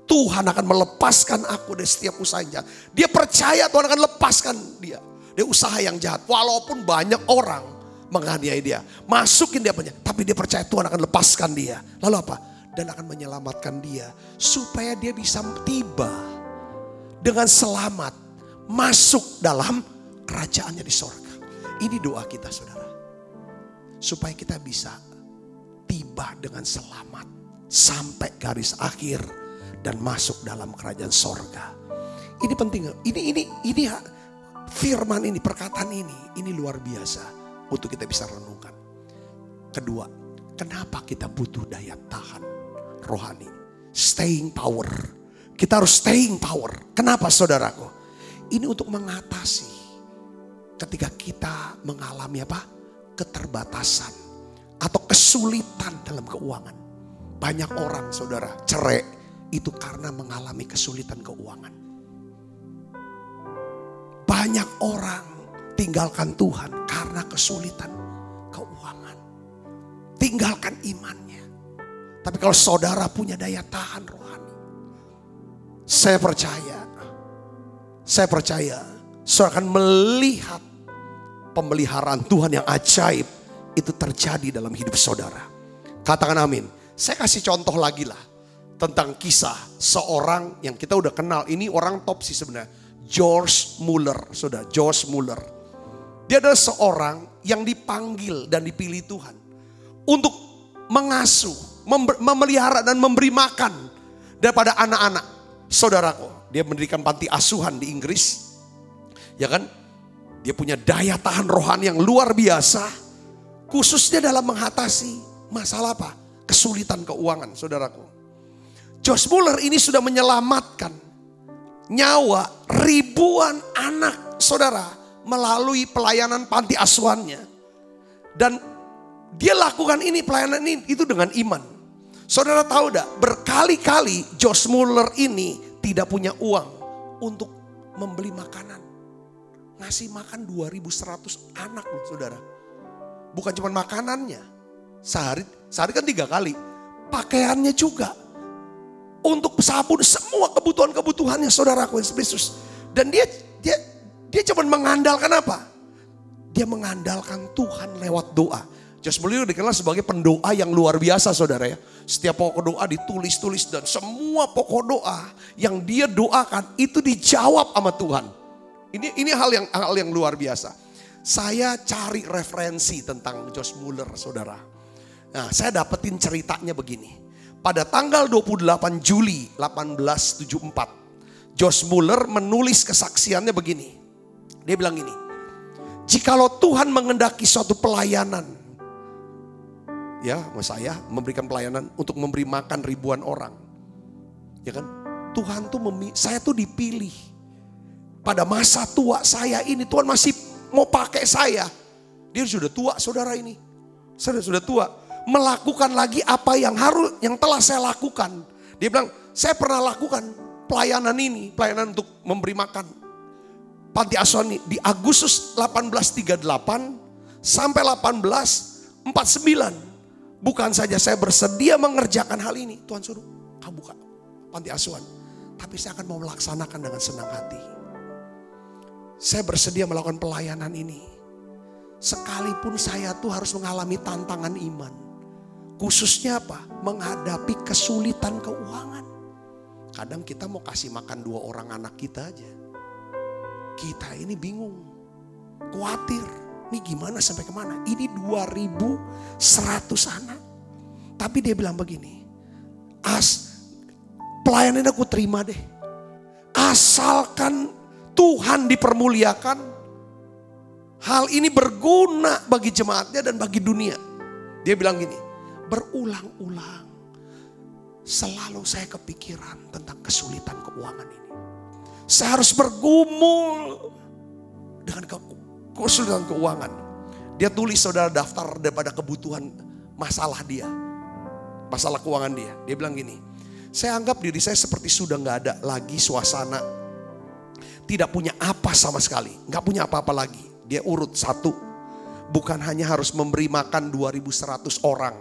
Tuhan akan melepaskan aku dari setiap usaha yang jahat. Dia percaya Tuhan akan lepaskan dia dari usaha yang jahat. Walaupun banyak orang menganiaya dia, masukin dia banyak, tapi dia percaya Tuhan akan lepaskan dia. Lalu apa? Dan akan menyelamatkan dia supaya dia bisa tiba dengan selamat masuk dalam kerajaannya di sorga. Ini doa kita saudara, supaya kita bisa tiba dengan selamat sampai garis akhir dan masuk dalam kerajaan sorga. Ini penting. Ini firman ini, perkataan ini luar biasa untuk kita bisa renungkan. Kedua, kenapa kita butuh daya tahan rohani? Staying power. Kita harus staying power. Kenapa saudaraku? Ini untuk mengatasi ketika kita mengalami apa? Keterbatasan atau kesulitan dalam keuangan. Banyak orang saudara cerai itu karena mengalami kesulitan keuangan. Banyak orang tinggalkan Tuhan karena kesulitan keuangan. Tinggalkan imannya. Tapi kalau saudara punya daya tahan rohani, saya percaya saudara akan melihat pemeliharaan Tuhan yang ajaib itu terjadi dalam hidup saudara. Katakan amin. Saya kasih contoh lagi lah tentang kisah seorang yang kita udah kenal. Ini orang top sih sebenarnya. George Mueller, saudara. George Mueller. Dia adalah seorang yang dipanggil dan dipilih Tuhan untuk mengasuh, memelihara dan memberi makan daripada anak-anak saudaraku. Dia mendirikan panti asuhan di Inggris. Ya kan? Dia punya daya tahan rohani yang luar biasa. Khususnya dalam mengatasi masalah apa? Kesulitan keuangan saudaraku. George Mueller ini sudah menyelamatkan nyawa ribuan anak saudara melalui pelayanan panti asuhannya. Dan dia lakukan ini, pelayanan ini itu dengan iman. Saudara tahu enggak, berkali-kali George Mueller ini tidak punya uang untuk membeli makanan. Ngasih makan 2.100 anak loh saudara. Bukan cuma makanannya, sehari kan 3 kali. Pakaiannya juga. Untuk sabun, semua kebutuhan-kebutuhannya saudaraku Yesus Kristus. Dan dia cuma mengandalkan apa? Dia mengandalkan Tuhan lewat doa. George Mueller dikenal sebagai pendoa yang luar biasa saudara ya. Setiap pokok doa ditulis-tulis dan semua pokok doa yang dia doakan itu dijawab sama Tuhan. Ini hal yang luar biasa. Saya cari referensi tentang George Mueller saudara. Nah, saya dapetin ceritanya begini. Pada tanggal 28 Juli 1874, George Mueller menulis kesaksiannya begini. Dia bilang gini, jikalau Tuhan mengendaki suatu pelayanan, ya saya memberikan pelayanan untuk memberi makan ribuan orang. Ya kan? Tuhan tuh saya tuh dipilih. Pada masa tua saya ini Tuhan masih mau pakai saya. Dia sudah tua saudara ini. Sudah tua. Melakukan lagi apa yang telah saya lakukan. Dia bilang, saya pernah lakukan pelayanan ini, pelayanan untuk memberi makan panti asuhan ini di Agustus 1838 sampai 1849. Bukan saja saya bersedia mengerjakan hal ini, Tuhan suruh kamu buka panti asuhan, tapi saya akan mau melaksanakan dengan senang hati. Saya bersedia melakukan pelayanan ini, sekalipun saya tuh harus mengalami tantangan iman. Khususnya apa? Menghadapi kesulitan keuangan. Kadang kita mau kasih makan 2 orang anak kita aja. Kita ini bingung. Khawatir. Ini gimana sampai kemana? Ini 2.100 anak. Tapi dia bilang begini. Pelayanan aku terima deh. Asalkan Tuhan dipermuliakan. Hal ini berguna bagi jemaatnya dan bagi dunia. Dia bilang gini. Berulang-ulang selalu saya kepikiran tentang kesulitan keuangan ini. Saya harus bergumul dengan kesulitan keuangan. Dia tulis saudara daftar daripada kebutuhan masalah dia. Masalah keuangan dia. Dia bilang gini, saya anggap diri saya seperti sudah gak ada lagi suasana. Tidak punya apa sama sekali. Gak punya apa-apa lagi. Dia urut 1. Bukan hanya harus memberi makan 2.100 orang.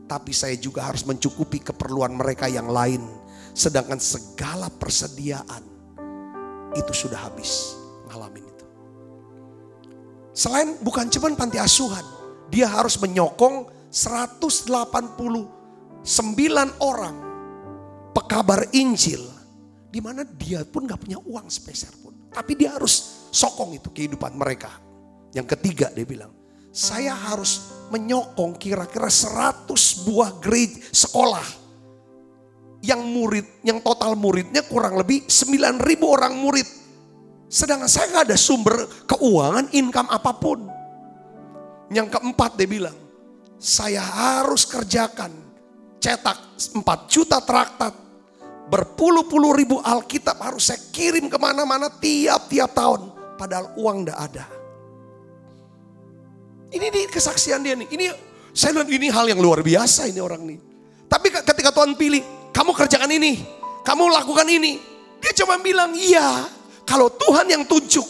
Tapi saya juga harus mencukupi keperluan mereka yang lain. Sedangkan segala persediaan itu sudah habis. Ngalamin itu. Selain bukan cuma panti asuhan. Dia harus menyokong 189 orang pekabar Injil. Di mana dia pun gak punya uang sepeser pun. Tapi dia harus sokong itu kehidupan mereka. Yang ketiga dia bilang, saya harus menyokong kira-kira 100 buah gereja sekolah. Yang total muridnya kurang lebih 9.000 orang murid. Sedangkan saya gak ada sumber keuangan, income apapun. Yang keempat dia bilang, saya harus kerjakan cetak 4 juta traktat, berpuluh-puluh ribu Alkitab harus saya kirim kemana-mana tiap-tiap tahun. Padahal uang gak ada. Ini kesaksian dia nih. Ini saya lihat ini hal yang luar biasa ini orang nih. Tapi ketika Tuhan pilih, kamu kerjakan ini, kamu lakukan ini. Dia cuma bilang, iya. Kalau Tuhan yang tunjuk,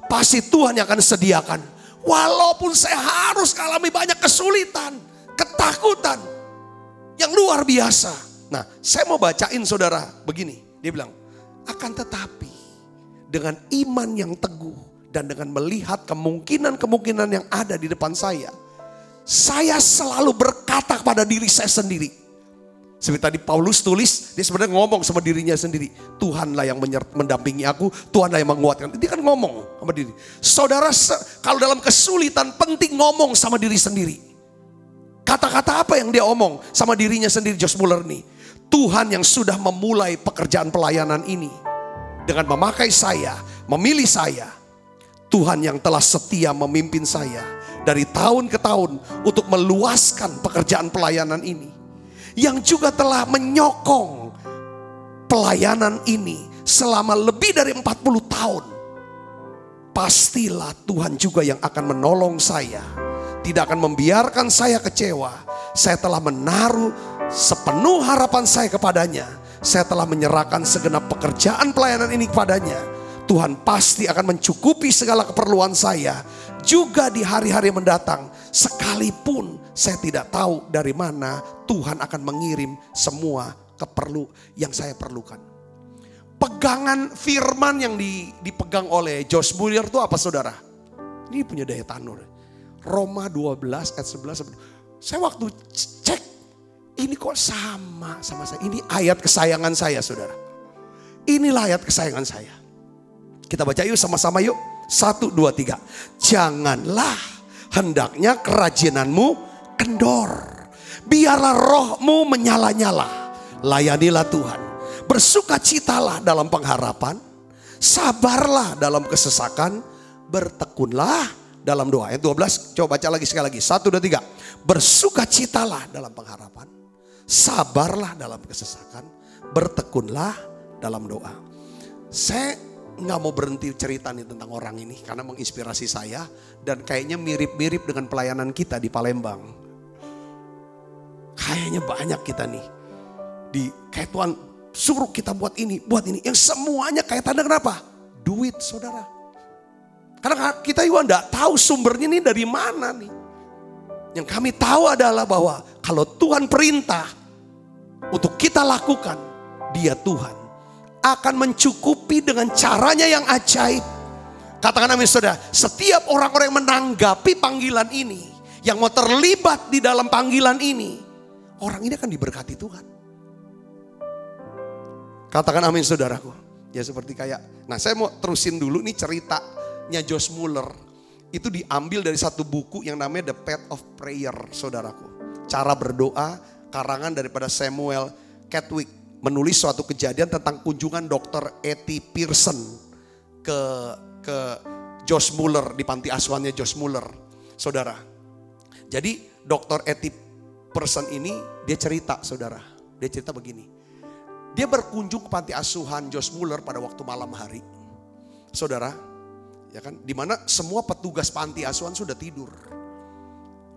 pasti Tuhan yang akan sediakan. Walaupun saya harus mengalami banyak kesulitan, ketakutan yang luar biasa. Nah, saya mau bacain saudara begini. Dia bilang, akan tetapi dengan iman yang teguh dan dengan melihat kemungkinan-kemungkinan yang ada di depan saya selalu berkata kepada diri saya sendiri. Seperti tadi Paulus tulis, dia sebenarnya ngomong sama dirinya sendiri. Tuhanlah yang mendampingi aku, Tuhanlah yang menguatkan. Dia kan ngomong sama diri. Saudara, kalau dalam kesulitan penting ngomong sama diri sendiri. Kata-kata apa yang dia omong sama dirinya sendiri, Josh Muller nih. Tuhan yang sudah memulai pekerjaan pelayanan ini dengan memakai saya, memilih saya. Tuhan yang telah setia memimpin saya dari tahun ke tahun untuk meluaskan pekerjaan pelayanan ini. Yang juga telah menyokong pelayanan ini selama lebih dari 40 tahun. Pastilah Tuhan juga yang akan menolong saya. Tidak akan membiarkan saya kecewa. Saya telah menaruh sepenuh harapan saya kepadanya. Saya telah menyerahkan segenap pekerjaan pelayanan ini kepadanya. Tuhan pasti akan mencukupi segala keperluan saya. Juga di hari-hari mendatang. Sekalipun saya tidak tahu dari mana Tuhan akan mengirim semua yang saya perlukan. Pegangan firman yang dipegang oleh Josh Muller itu apa saudara? Ini punya daya tanur. Roma 12 ayat 11. Saya waktu cek, ini kok sama saya. Ini ayat kesayangan saya saudara. Inilah ayat kesayangan saya. Kita baca yuk sama-sama yuk. 1, 2, 3. Janganlah hendaknya kerajinanmu kendor. Biarlah rohmu menyala-nyala. Layanilah Tuhan. Bersukacitalah dalam pengharapan. Sabarlah dalam kesesakan. Bertekunlah dalam doa. Ayat 12, coba baca lagi sekali lagi. 1, 2, 3. Bersukacitalah dalam pengharapan. Sabarlah dalam kesesakan. Bertekunlah dalam doa. Saya nggak mau berhenti cerita nih tentang orang ini karena menginspirasi saya dan kayaknya mirip-mirip dengan pelayanan kita di Palembang. Kayaknya banyak kita nih kayak Tuhan suruh kita buat ini, yang semuanya kaitannya kenapa? Duit saudara. Karena kita juga nggak tahu sumbernya ini dari mana nih. Yang kami tahu adalah bahwa kalau Tuhan perintah untuk kita lakukan, Dia Tuhan akan mencukupi dengan caranya yang ajaib. Katakan amin saudara. Setiap orang-orang yang menanggapi panggilan ini, yang mau terlibat di dalam panggilan ini, orang ini akan diberkati Tuhan. Katakan amin saudaraku. Ya seperti nah saya mau terusin dulu nih ceritanya Josh Muller. Itu diambil dari satu buku yang namanya The Path of Prayer saudaraku. Cara berdoa, karangan daripada Samuel Catwick. Menulis suatu kejadian tentang kunjungan Dr. E.T. Pearson ke Josh Muller di panti asuhannya Josh Muller, saudara. Jadi Dr. E.T. Pearson ini dia cerita, saudara, Dia cerita begini. Dia berkunjung ke panti asuhan Josh Muller pada waktu malam hari. Saudara, ya kan, di mana semua petugas panti asuhan sudah tidur.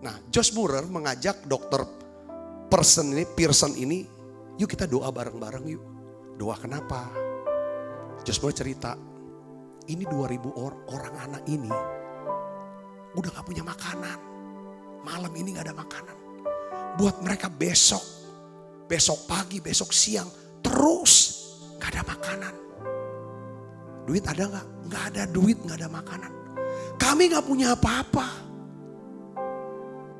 Nah, Josh Muller mengajak dokter Pearson ini, yuk kita doa bareng-bareng yuk. Doa kenapa? Josh Muller cerita, ini 2000 orang anak ini udah gak punya makanan. Malam ini gak ada makanan. Buat mereka besok pagi, besok siang, terus gak ada makanan. Duit ada gak? Gak ada duit, gak ada makanan. Kami gak punya apa-apa.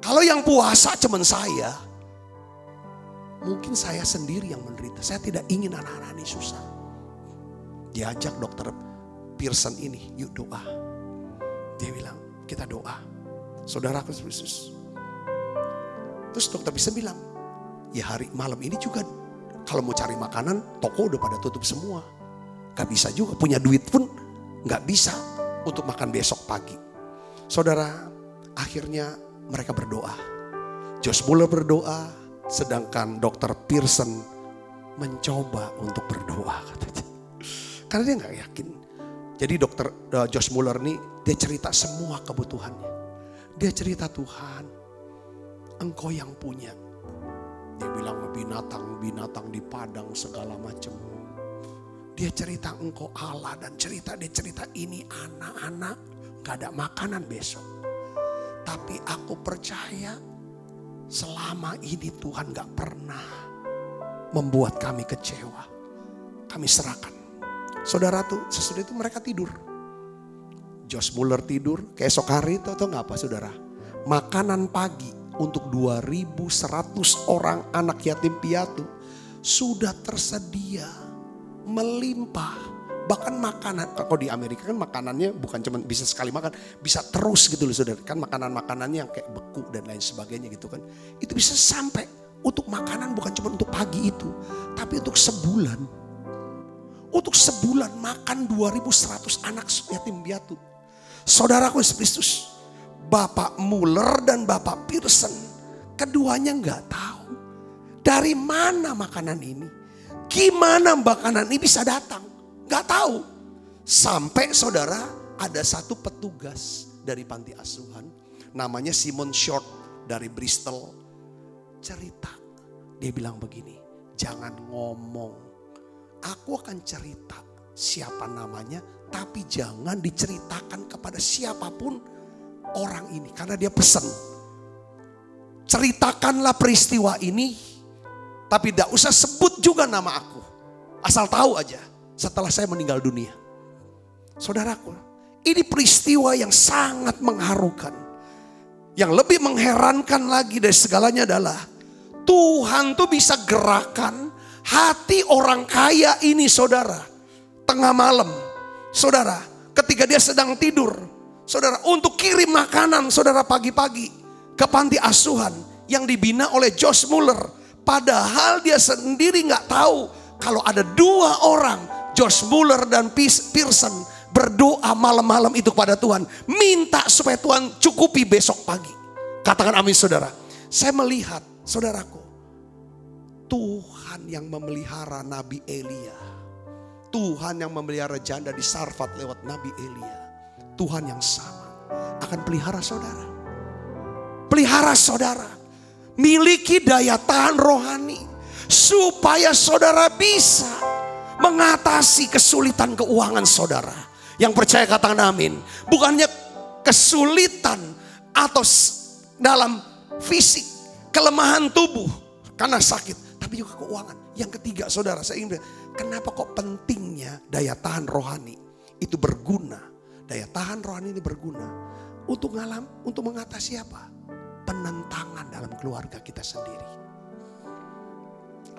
Kalau yang puasa cuman saya, mungkin saya sendiri yang menderita. Saya tidak ingin anak-anak ini susah. Diajak dokter Pearson ini, yuk doa. Dia bilang, kita doa. Saudaraku Yesus. Terus dokter Pearson bilang, ya malam ini juga kalau mau cari makanan, toko udah pada tutup semua. Gak bisa juga, punya duit pun gak bisa untuk makan besok pagi. Saudara, akhirnya mereka berdoa. Josh Muller berdoa, sedangkan dokter Pearson mencoba untuk berdoa katanya. Karena dia gak yakin. Jadi dokter Josh Muller nih, dia cerita semua kebutuhannya. Dia cerita, Tuhan, Engkau yang punya. Dia bilang binatang di padang segala macam. Dia cerita Engkau Allah dan dia cerita ini anak-anak gak ada makanan besok. Tapi aku percaya selama ini Tuhan gak pernah membuat kami kecewa. Kami serahkan. Saudara tuh sesudah itu mereka tidur. Josh Muller tidur. Keesok hari itu atau gak apa saudara? Makanan pagi untuk 2.100 orang anak yatim piatu sudah tersedia melimpah. Bahkan makanan, kalau di Amerika kan makanannya bukan cuma bisa sekali makan, bisa terus gitu loh saudara. Kan makanan-makanannya yang kayak beku dan lain sebagainya gitu kan. Itu bisa sampai untuk makanan bukan cuma untuk pagi itu, tapi untuk sebulan. Untuk sebulan makan 2.100 anak yatim piatu. Saudaraku Kristus, Bapak Muller dan Bapak Pearson, keduanya nggak tahu dari mana makanan ini, gimana makanan ini bisa datang, nggak tahu. Sampai saudara ada satu petugas dari panti asuhan, namanya Simon Short dari Bristol, cerita. Dia bilang begini, jangan ngomong. Aku akan cerita siapa namanya, tapi jangan diceritakan kepada siapapun orang ini. Karena dia pesan, ceritakanlah peristiwa ini, tapi tidak usah sebut juga nama aku. Asal tahu aja setelah saya meninggal dunia. Saudaraku, ini peristiwa yang sangat mengharukan. Yang lebih mengherankan lagi dari segalanya adalah Tuhan tuh bisa gerakan hati orang kaya ini saudara. Tengah malam saudara, ketika dia sedang tidur saudara, untuk kirim makanan saudara pagi-pagi ke panti asuhan yang dibina oleh Josh Muller. Padahal dia sendiri gak tahu kalau ada dua orang, Josh Muller dan Pearson, berdoa malam-malam itu kepada Tuhan. Minta supaya Tuhan cukupi besok pagi. Katakan amin saudara. Saya melihat saudaraku, Tuhan yang memelihara Nabi Elia. Tuhan yang memelihara janda di Sarfat lewat Nabi Elia. Tuhan yang sama akan pelihara saudara. Pelihara saudara. Miliki daya tahan rohani. Supaya saudara bisa mengatasi kesulitan keuangan saudara. Yang percaya katakan amin. Bukannya kesulitan atau dalam fisik, kelemahan tubuh karena sakit, tapi juga keuangan. Yang ketiga saudara, saya ingin bilang, kenapa kok pentingnya daya tahan rohani itu berguna. Daya tahan rohani ini berguna untuk mengatasi apa? Penentangan dalam keluarga kita sendiri.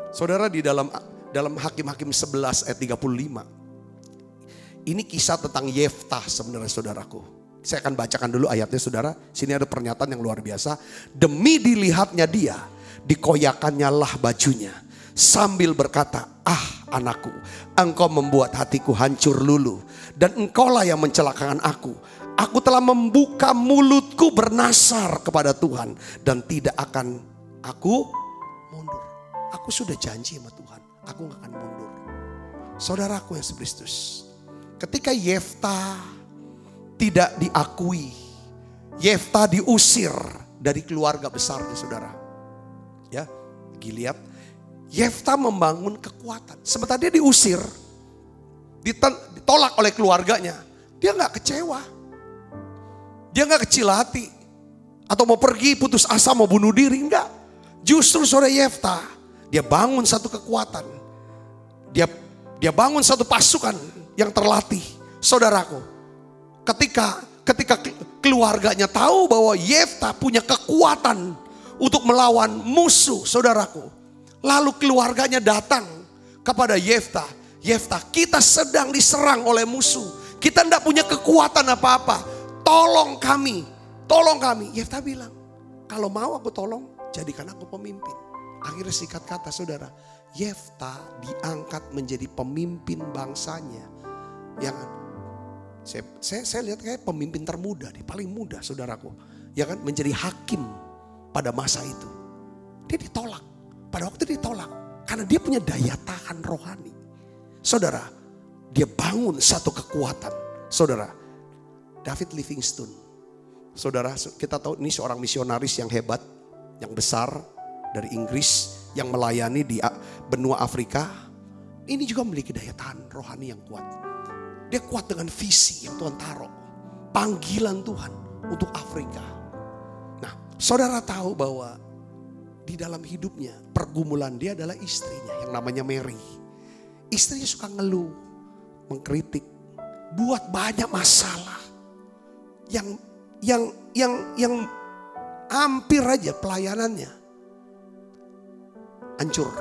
Saudara, di dalam Hakim-Hakim 11 ayat 35. Ini kisah tentang Yeftah sebenarnya saudaraku. Saya akan bacakan dulu ayatnya saudara. Sini ada pernyataan yang luar biasa. Demi dilihatnya dia, dikoyakannya lah bajunya. Sambil berkata, ah anakku, engkau membuat hatiku hancur lulu. Dan engkaulah yang mencelakakan aku. Aku telah membuka mulutku bernasar kepada Tuhan. Dan tidak akan aku mundur. Aku sudah janji sama Tuhan, aku gak akan mundur. Saudaraku Yesus Kristus, ketika Yefta tidak diakui, Yefta diusir dari keluarga besarnya saudara. Ya, Gilead, Yefta membangun kekuatan. Sementara dia diusir, ditolak oleh keluarganya, dia gak kecewa. Dia gak kecil hati. Atau mau pergi putus asa mau bunuh diri, enggak. Justru saudara Yefta, dia bangun satu kekuatan. Dia bangun satu pasukan yang terlatih. Saudaraku, ketika keluarganya tahu bahwa Yefta punya kekuatan untuk melawan musuh, saudaraku. Lalu keluarganya datang kepada Yefta. Yefta, kita sedang diserang oleh musuh. Kita tidak punya kekuatan apa-apa. Tolong kami, tolong kami. Yefta bilang, kalau mau aku tolong, jadikan aku pemimpin. Akhirnya singkat kata saudara, Yefta diangkat menjadi pemimpin bangsanya. Ya kan? Saya lihat kayak pemimpin termuda, paling muda saudaraku. Ya kan? Menjadi hakim pada masa itu. Dia ditolak. Pada waktu itu ditolak. Karena dia punya daya tahan rohani. Saudara, dia bangun satu kekuatan. Saudara, David Livingstone. Saudara, kita tahu ini seorang misionaris yang hebat, yang besar dari Inggris, yang melayani di benua Afrika. Ini juga memiliki daya tahan rohani yang kuat. Dia kuat dengan visi yang Tuhan taruh. Panggilan Tuhan untuk Afrika. Nah, saudara tahu bahwa di dalam hidupnya pergumulan dia adalah istrinya yang namanya Mary. Istrinya suka ngeluh, mengkritik, buat banyak masalah. Yang hampir aja pelayanannya hancur,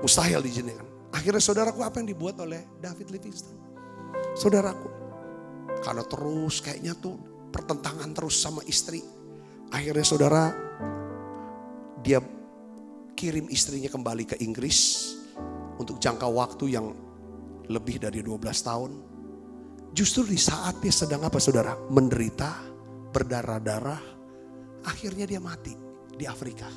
mustahil dijadikan. Akhirnya saudaraku, apa yang dibuat oleh David Livingstone? Saudaraku, kalau terus kayaknya tuh pertentangan terus sama istri. Akhirnya saudara, dia kirim istrinya kembali ke Inggris untuk jangka waktu yang lebih dari 12 tahun. Justru di saat dia sedang apa saudara? Menderita, berdarah-darah. Akhirnya dia mati di Afrika.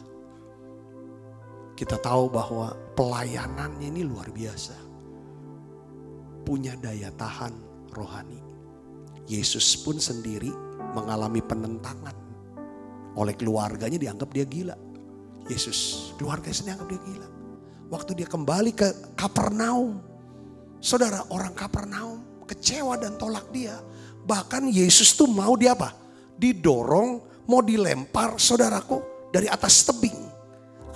Kita tahu bahwa pelayanannya ini luar biasa. Punya daya tahan rohani. Yesus pun sendiri mengalami penentangan. Oleh keluarganya dianggap dia gila. Yesus, keluarganya sendiri dianggap dia gila. Waktu dia kembali ke Kapernaum. Saudara, orang Kapernaum kecewa dan tolak dia. Bahkan Yesus tuh mau dia apa? Didorong, mau dilempar saudaraku dari atas tebing.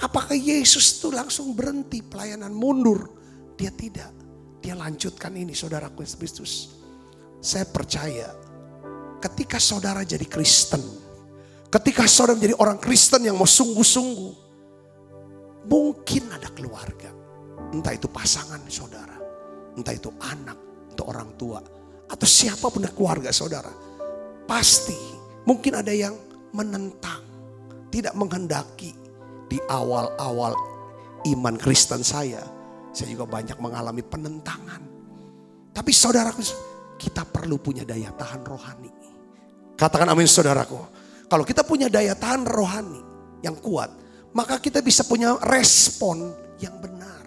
Apakah Yesus tuh langsung berhenti pelayanan, mundur? Dia tidak. Dia lanjutkan ini saudaraku Yesus Kristus. Saya percaya ketika saudara jadi Kristen, ketika saudara menjadi orang Kristen yang mau sungguh-sungguh, mungkin ada keluarga. Entah itu pasangan saudara, entah itu anak, atau orang tua, atau siapapun keluarga saudara. Pasti mungkin ada yang menentang, tidak menghendaki. Di awal-awal iman Kristen saya juga banyak mengalami penentangan. Tapi saudaraku, kita perlu punya daya tahan rohani. Katakan amin saudaraku. Kalau kita punya daya tahan rohani yang kuat, maka kita bisa punya respon yang benar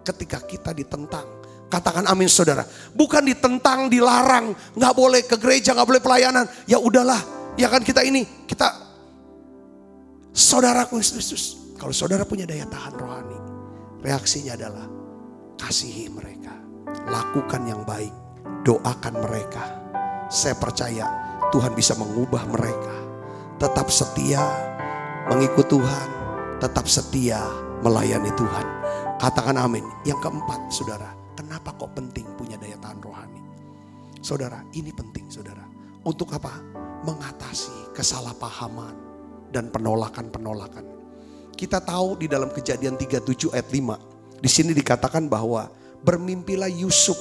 ketika kita ditentang. Katakan amin saudara. Bukan ditentang, dilarang, gak boleh ke gereja, gak boleh pelayanan. Ya udahlah, ya kan kita saudaraku Yesus. Kalau saudara punya daya tahan rohani, reaksinya adalah kasihi mereka, lakukan yang baik, doakan mereka. Saya percaya Tuhan bisa mengubah mereka. Tetap setia mengikut Tuhan, tetap setia melayani Tuhan. Katakan amin. Yang keempat saudara, kenapa kok penting punya daya tahan rohani? Saudara, ini penting saudara. Untuk apa? Mengatasi kesalahpahaman dan penolakan-penolakan. Kita tahu di dalam Kejadian 37 ayat 5. Di sini dikatakan bahwa bermimpilah Yusuf.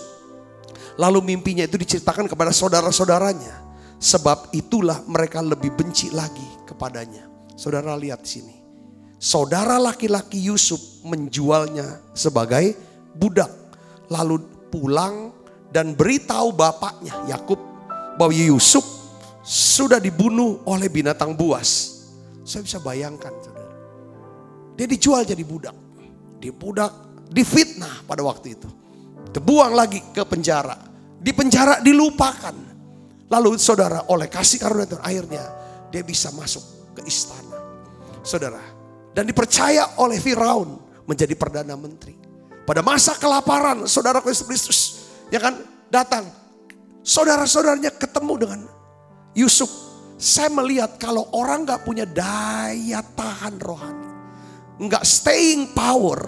Lalu mimpinya itu diceritakan kepada saudara-saudaranya. Sebab itulah mereka lebih benci lagi kepadanya. Saudara lihat di sini. Saudara laki-laki Yusuf menjualnya sebagai budak. Lalu pulang dan beritahu bapaknya Yakub bahwa Yusuf sudah dibunuh oleh binatang buas. Saya bisa bayangkan saudara. Dia dijual jadi budak. dibudak, difitnah pada waktu itu. Dibuang lagi ke penjara. Di penjara dilupakan. Lalu saudara, oleh kasih karunia Tuhan, akhirnya dia bisa masuk ke istana. Saudara, dan dipercaya oleh Firaun menjadi Perdana Menteri. Pada masa kelaparan, saudara Kristus ya kan datang. Saudara-saudaranya ketemu dengan Yusuf. Saya melihat kalau orang gak punya daya tahan rohani, gak staying power,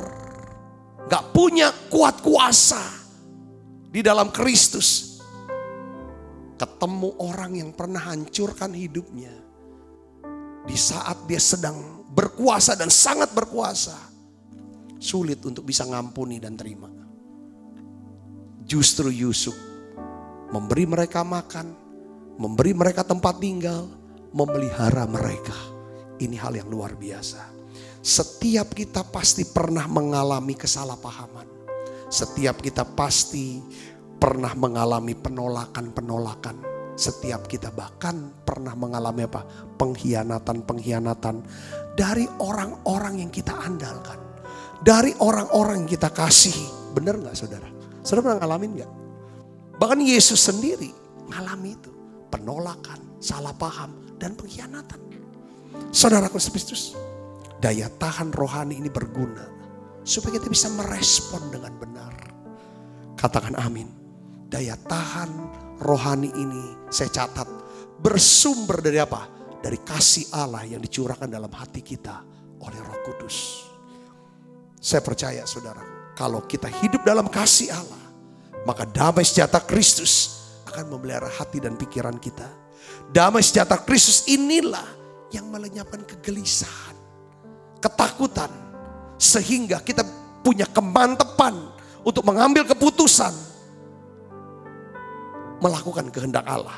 gak punya kuat kuasa di dalam Kristus, ketemu orang yang pernah hancurkan hidupnya, di saat dia sedang berkuasa dan sangat berkuasa, sulit untuk bisa ngampuni dan terima. Justru Yusuf memberi mereka makan, memberi mereka tempat tinggal, memelihara mereka. Ini hal yang luar biasa. Setiap kita pasti pernah mengalami kesalahpahaman. Setiap kita pasti pernah mengalami penolakan-penolakan. Setiap kita bahkan pernah mengalami apa? Pengkhianatan-pengkhianatan dari orang-orang yang kita andalkan. Dari orang-orang yang kita kasihi. Benar gak saudara? Saudara pernah ngalamin gak? Bahkan Yesus sendiri ngalami itu. Penolakan, salah paham, dan pengkhianatan. Saudaraku Kristus, daya tahan rohani ini berguna supaya kita bisa merespon dengan benar. Katakan amin. Daya tahan rohani ini saya catat bersumber dari apa? Dari kasih Allah yang dicurahkan dalam hati kita oleh Roh Kudus. Saya percaya saudara, kalau kita hidup dalam kasih Allah, maka damai sejahtera Kristus akan memelihara hati dan pikiran kita. Damai sejahtera Kristus inilah yang melenyapkan kegelisahan, ketakutan, sehingga kita punya kemantapan untuk mengambil keputusan melakukan kehendak Allah.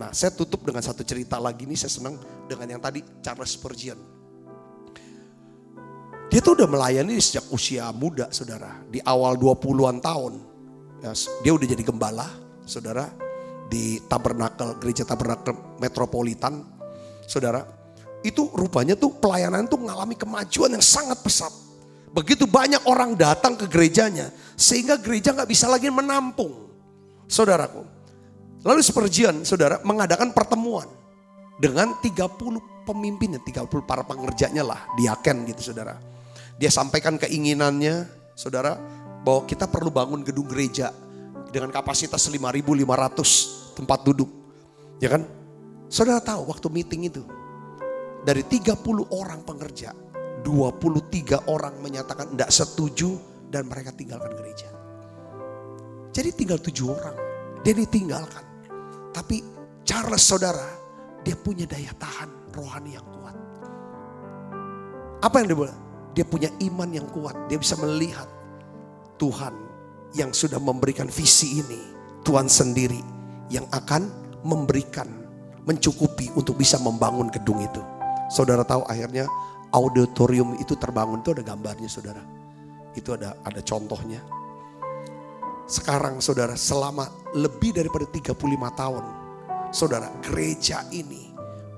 Nah, saya tutup dengan satu cerita lagi nih. Saya senang dengan yang tadi Charles Spurgeon. Dia tuh udah melayani sejak usia muda, saudara. Di awal 20-an tahun. Ya, dia udah jadi gembala, saudara, di Tabernakel, gereja Tabernakel Metropolitan, saudara. Itu rupanya tuh pelayanan tuh mengalami kemajuan yang sangat pesat. Begitu banyak orang datang ke gerejanya, sehingga gereja gak bisa lagi menampung, saudaraku. Lalu Spurgeon, saudara, mengadakan pertemuan dengan 30 pemimpinnya, 30 para pengerjanya lah, diaken gitu saudara. Dia sampaikan keinginannya, saudara, bahwa kita perlu bangun gedung gereja dengan kapasitas 5.500 tempat duduk. Ya kan? Saudara tahu waktu meeting itu, dari 30 orang pengerja, 23 orang menyatakan tidak setuju dan mereka tinggalkan gereja. Jadi tinggal 7 orang, dia ditinggalkan. Tapi Charles saudara, dia punya daya tahan rohani yang kuat. Apa yang dia bilang? Dia punya iman yang kuat, dia bisa melihat Tuhan yang sudah memberikan visi ini, Tuhan sendiri yang akan memberikan, mencukupi untuk bisa membangun gedung itu. Saudara tahu akhirnya auditorium itu terbangun, itu ada gambarnya saudara. Itu ada contohnya. Sekarang saudara, selama lebih daripada 35 tahun, saudara, gereja ini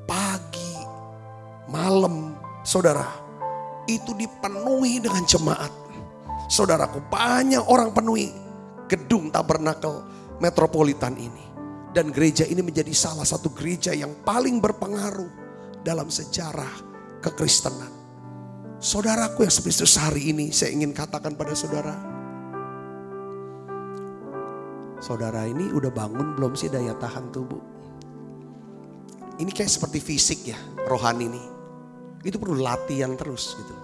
pagi, malam, saudara, itu dipenuhi dengan jemaat. Saudaraku, banyak orang penuhi gedung Tabernakel Metropolitan ini. Dan gereja ini menjadi salah satu gereja yang paling berpengaruh dalam sejarah kekristenan. Saudaraku yang Kristus, hari ini saya ingin katakan pada saudara. Saudara ini udah bangun belum sih daya tahan tubuh? Ini kayak seperti fisik ya, rohani ini. Itu perlu latihan terus gitu.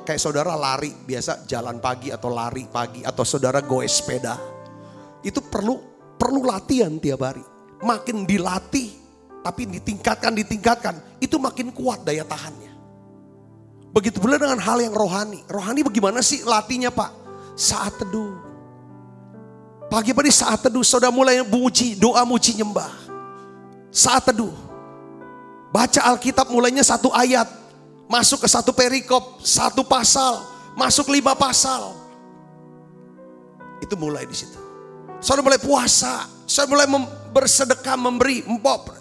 Kayak saudara lari biasa, jalan pagi atau lari pagi, atau saudara goes sepeda. Itu perlu latihan tiap hari. Makin dilatih, tapi ditingkatkan, itu makin kuat daya tahannya. Begitu pula dengan hal yang rohani. Rohani bagaimana sih latihnya Pak? Saat teduh. Pagi-pagi saat teduh, saudara mulai doa muji nyembah. Saat teduh. Baca Alkitab mulainya 1 ayat. Masuk ke 1 perikop, 1 pasal, masuk 5 pasal. Itu mulai di situ. Saudara mulai puasa, saudara mulai bersedekah, memberi, empok.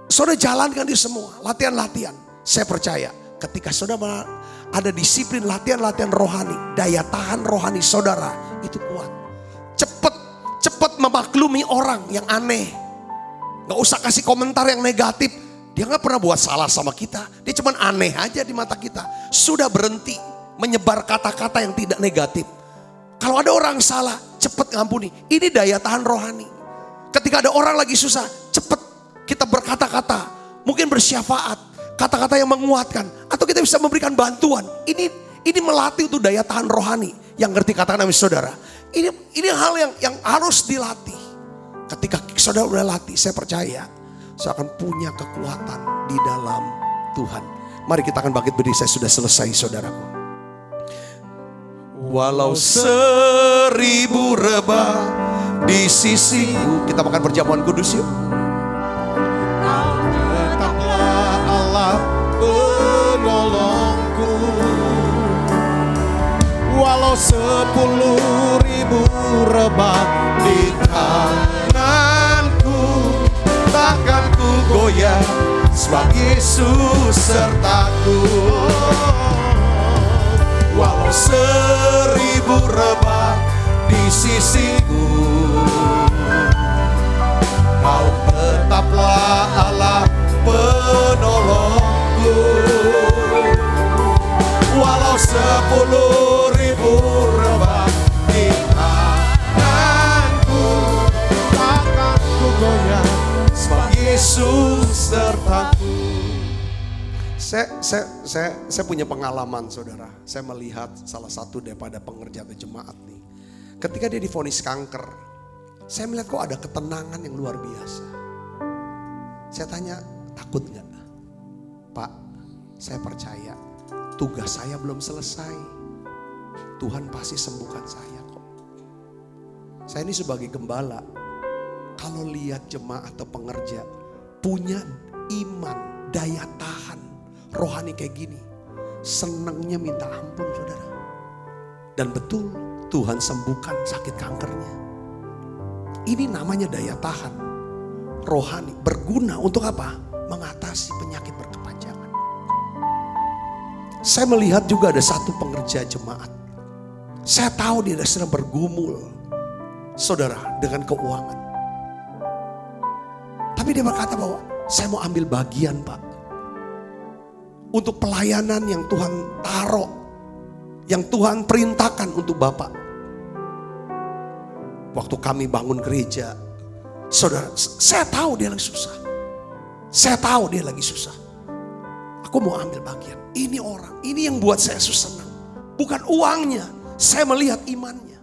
Saudara jalankan itu semua, latihan-latihan. Saya percaya ketika saudara ada disiplin latihan-latihan rohani, daya tahan rohani saudara itu kuat. Cepat memaklumi orang yang aneh. Gak usah kasih komentar yang negatif. Dia gak pernah buat salah sama kita. Dia cuma aneh aja di mata kita. Sudah berhenti menyebar kata-kata yang tidak negatif. Kalau ada orang salah, cepat ngampuni. Ini daya tahan rohani. Ketika ada orang lagi susah, cepat kita berkata-kata. Mungkin bersyafaat, kata-kata yang menguatkan. Atau kita bisa memberikan bantuan. Ini melatih untuk daya tahan rohani. Yang ngerti katakan amin saudara. Ini hal yang harus dilatih. Ketika saudara udah latih, saya percaya saya akan punya kekuatan di dalam Tuhan. Mari kita akan bangkit berdiri, saya sudah selesai saudaraku. Walau 1000 rebah di sisiku. Kita makan perjamuan kudus yuk. Kau tetaplah Allah penolongku. Walau 10.000 rebah di tanganku, takkan ku goyah sebab Yesus sertaku. Walau 1000 rebah di sisiku, Kau tetaplah Allah penolongku. Walau 10.000 rebah di tanganku, takkan ku goyah sebab Yesus sertaku. Saya punya pengalaman saudara. Saya melihat salah satu daripada pengerja atau jemaat nih. Ketika dia divonis kanker, saya melihat kok ada ketenangan yang luar biasa. Saya tanya, takut gak? Pak, saya percaya tugas saya belum selesai. Tuhan pasti sembuhkan saya kok. Saya ini sebagai gembala, kalau lihat jemaat atau pengerja punya iman, daya tahan rohani kayak gini, senangnya minta ampun saudara. Dan betul Tuhan sembuhkan sakit kankernya. Ini namanya daya tahan rohani, berguna untuk apa? Mengatasi penyakit berkepanjangan. Saya melihat juga ada satu pengerja jemaat. Saya tahu dia sedang bergumul saudara dengan keuangan. Tapi dia berkata bahwa saya mau ambil bagian Pak, untuk pelayanan yang Tuhan taruh, yang Tuhan perintahkan untuk Bapak. Waktu kami bangun gereja, saudara, saya tahu dia lagi susah. Saya tahu dia lagi susah. Aku mau ambil bagian. Ini orang, ini yang buat saya senang. Bukan uangnya, saya melihat imannya.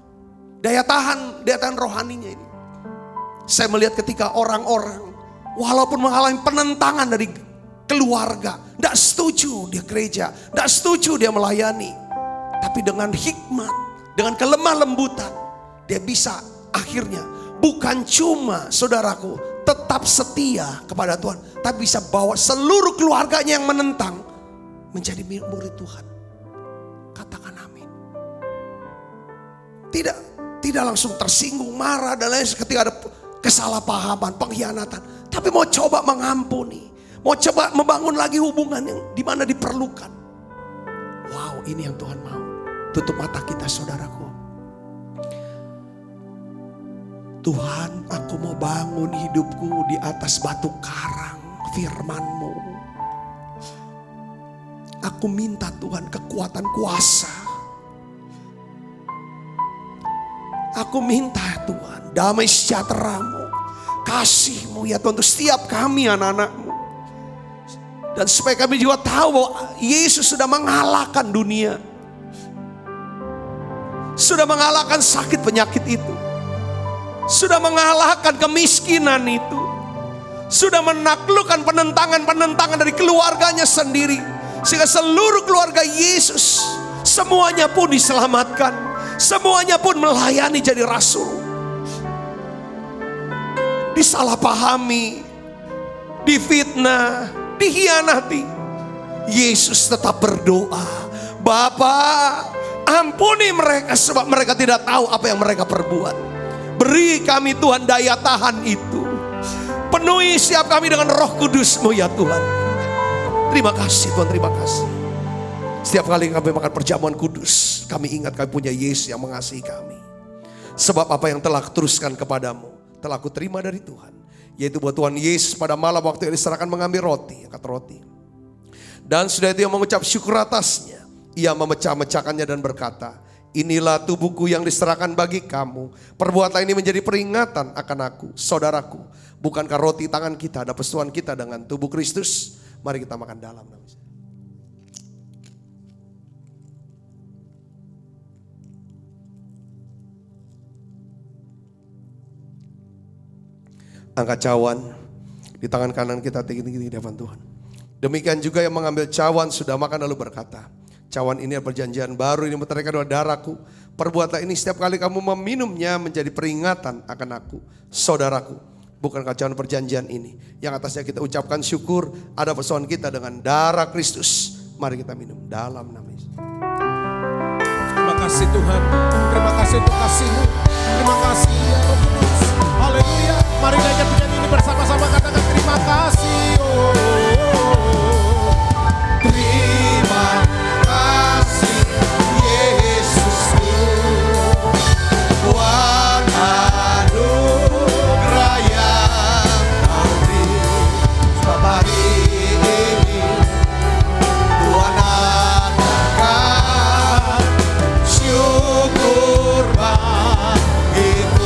Daya tahan rohaninya ini. Saya melihat ketika orang-orang, walaupun mengalami penentangan dari keluarga, tidak setuju dia gereja, tidak setuju dia melayani. Tapi dengan hikmat, dengan kelemah lembutan, dia bisa akhirnya bukan cuma saudaraku tetap setia kepada Tuhan, tapi bisa bawa seluruh keluarganya yang menentang menjadi murid Tuhan. Katakan amin. Tidak langsung tersinggung, marah dan lain ketika ada kesalahpahaman, pengkhianatan, tapi mau coba mengampuni. Mau coba membangun lagi hubungan yang dimana diperlukan. Wow, ini yang Tuhan mau. Tutup mata kita saudaraku. Tuhan, aku mau bangun hidupku di atas batu karang firman-Mu. Aku minta Tuhan kekuatan kuasa. Aku minta Tuhan damai sejahtera-Mu, kasih-Mu ya Tuhan untuk setiap kami anak-anak-Mu. Dan supaya kami juga tahu bahwa Yesus sudah mengalahkan dunia. Sudah mengalahkan sakit penyakit itu. Sudah mengalahkan kemiskinan itu. Sudah menaklukkan penentangan-penentangan dari keluarganya sendiri. Sehingga seluruh keluarga Yesus semuanya pun diselamatkan. Semuanya pun melayani jadi rasul. Disalahpahami, difitnah, dikhianati, Yesus tetap berdoa, Bapa, ampuni mereka sebab mereka tidak tahu apa yang mereka perbuat. Beri kami Tuhan daya tahan itu. Penuhi setiap kami dengan Roh Kudus-Mu ya Tuhan. Terima kasih Tuhan, terima kasih. Setiap kali kami makan perjamuan kudus, kami ingat kami punya Yesus yang mengasihi kami. Sebab apa yang telah kuteruskan kepadamu, telah kuterima dari Tuhan. Yaitu buat Tuhan Yesus pada malam waktu yang diserahkan mengambil roti, angkat roti. Dan sudah itu yang mengucap syukur atasnya, ia memecah-mecahkannya dan berkata, inilah tubuhku yang diserahkan bagi kamu. Perbuatlah ini menjadi peringatan akan aku, saudaraku. Bukankah roti tangan kita ada persetujuan kita dengan tubuh Kristus? Mari kita makan dalam. Angkat cawan di tangan kanan kita tinggi-tinggi di depan Tuhan. Demikian juga yang mengambil cawan sudah makan lalu berkata, cawan ini adalah perjanjian baru, ini meteraikan adalah darahku. Perbuatlah ini setiap kali kamu meminumnya menjadi peringatan akan aku, saudaraku. Bukankah cawan perjanjian ini yang atasnya kita ucapkan syukur, ada persoalan kita dengan darah Kristus. Mari kita minum dalam nama Yesus. Terima kasih Tuhan, terima kasih untuk kasih-Mu. Terima kasih ya Roh Kudus. Haleluya. Mari nyanyi penyanyi ini bersama-sama, katakan terima kasih. Terima kasih Yesusku, buat anugerah yang Kau beri. Sebab hari ini Tuhan adakan syukur bagiku.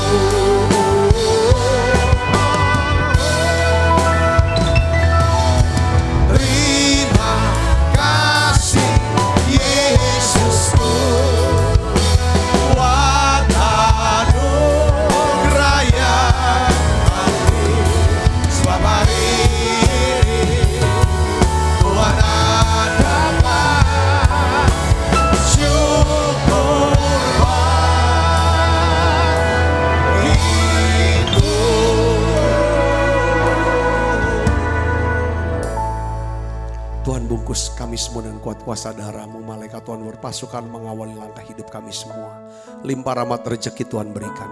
Kami semua dengan kuat kuasa darah-Mu, malaikat Tuhan berpasukan mengawali langkah hidup kami semua. Limpah rahmat rezeki Tuhan berikan.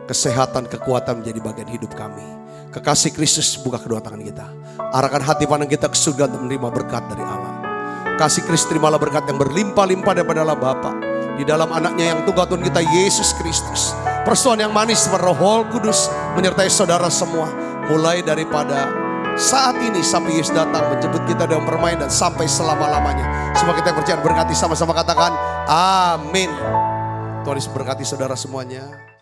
Kesehatan, kekuatan menjadi bagian hidup kami. Kekasih Kristus buka kedua tangan kita. Arahkan hati pandang kita ke surga untuk menerima berkat dari Allah. Kasih Kristus, terimalah berkat yang berlimpah-limpah daripada Allah Bapa. Di dalam anaknya yang tunggal Tuhan kita Yesus Kristus. Persoalan yang manis Roh Kudus menyertai saudara semua. Mulai daripada saat ini sampai Yesus datang menjemput kita dalam permainan sampai selama-lamanya. Semua kita yang percaya berkati sama-sama katakan amin. Tuhan Yesus berkati saudara semuanya.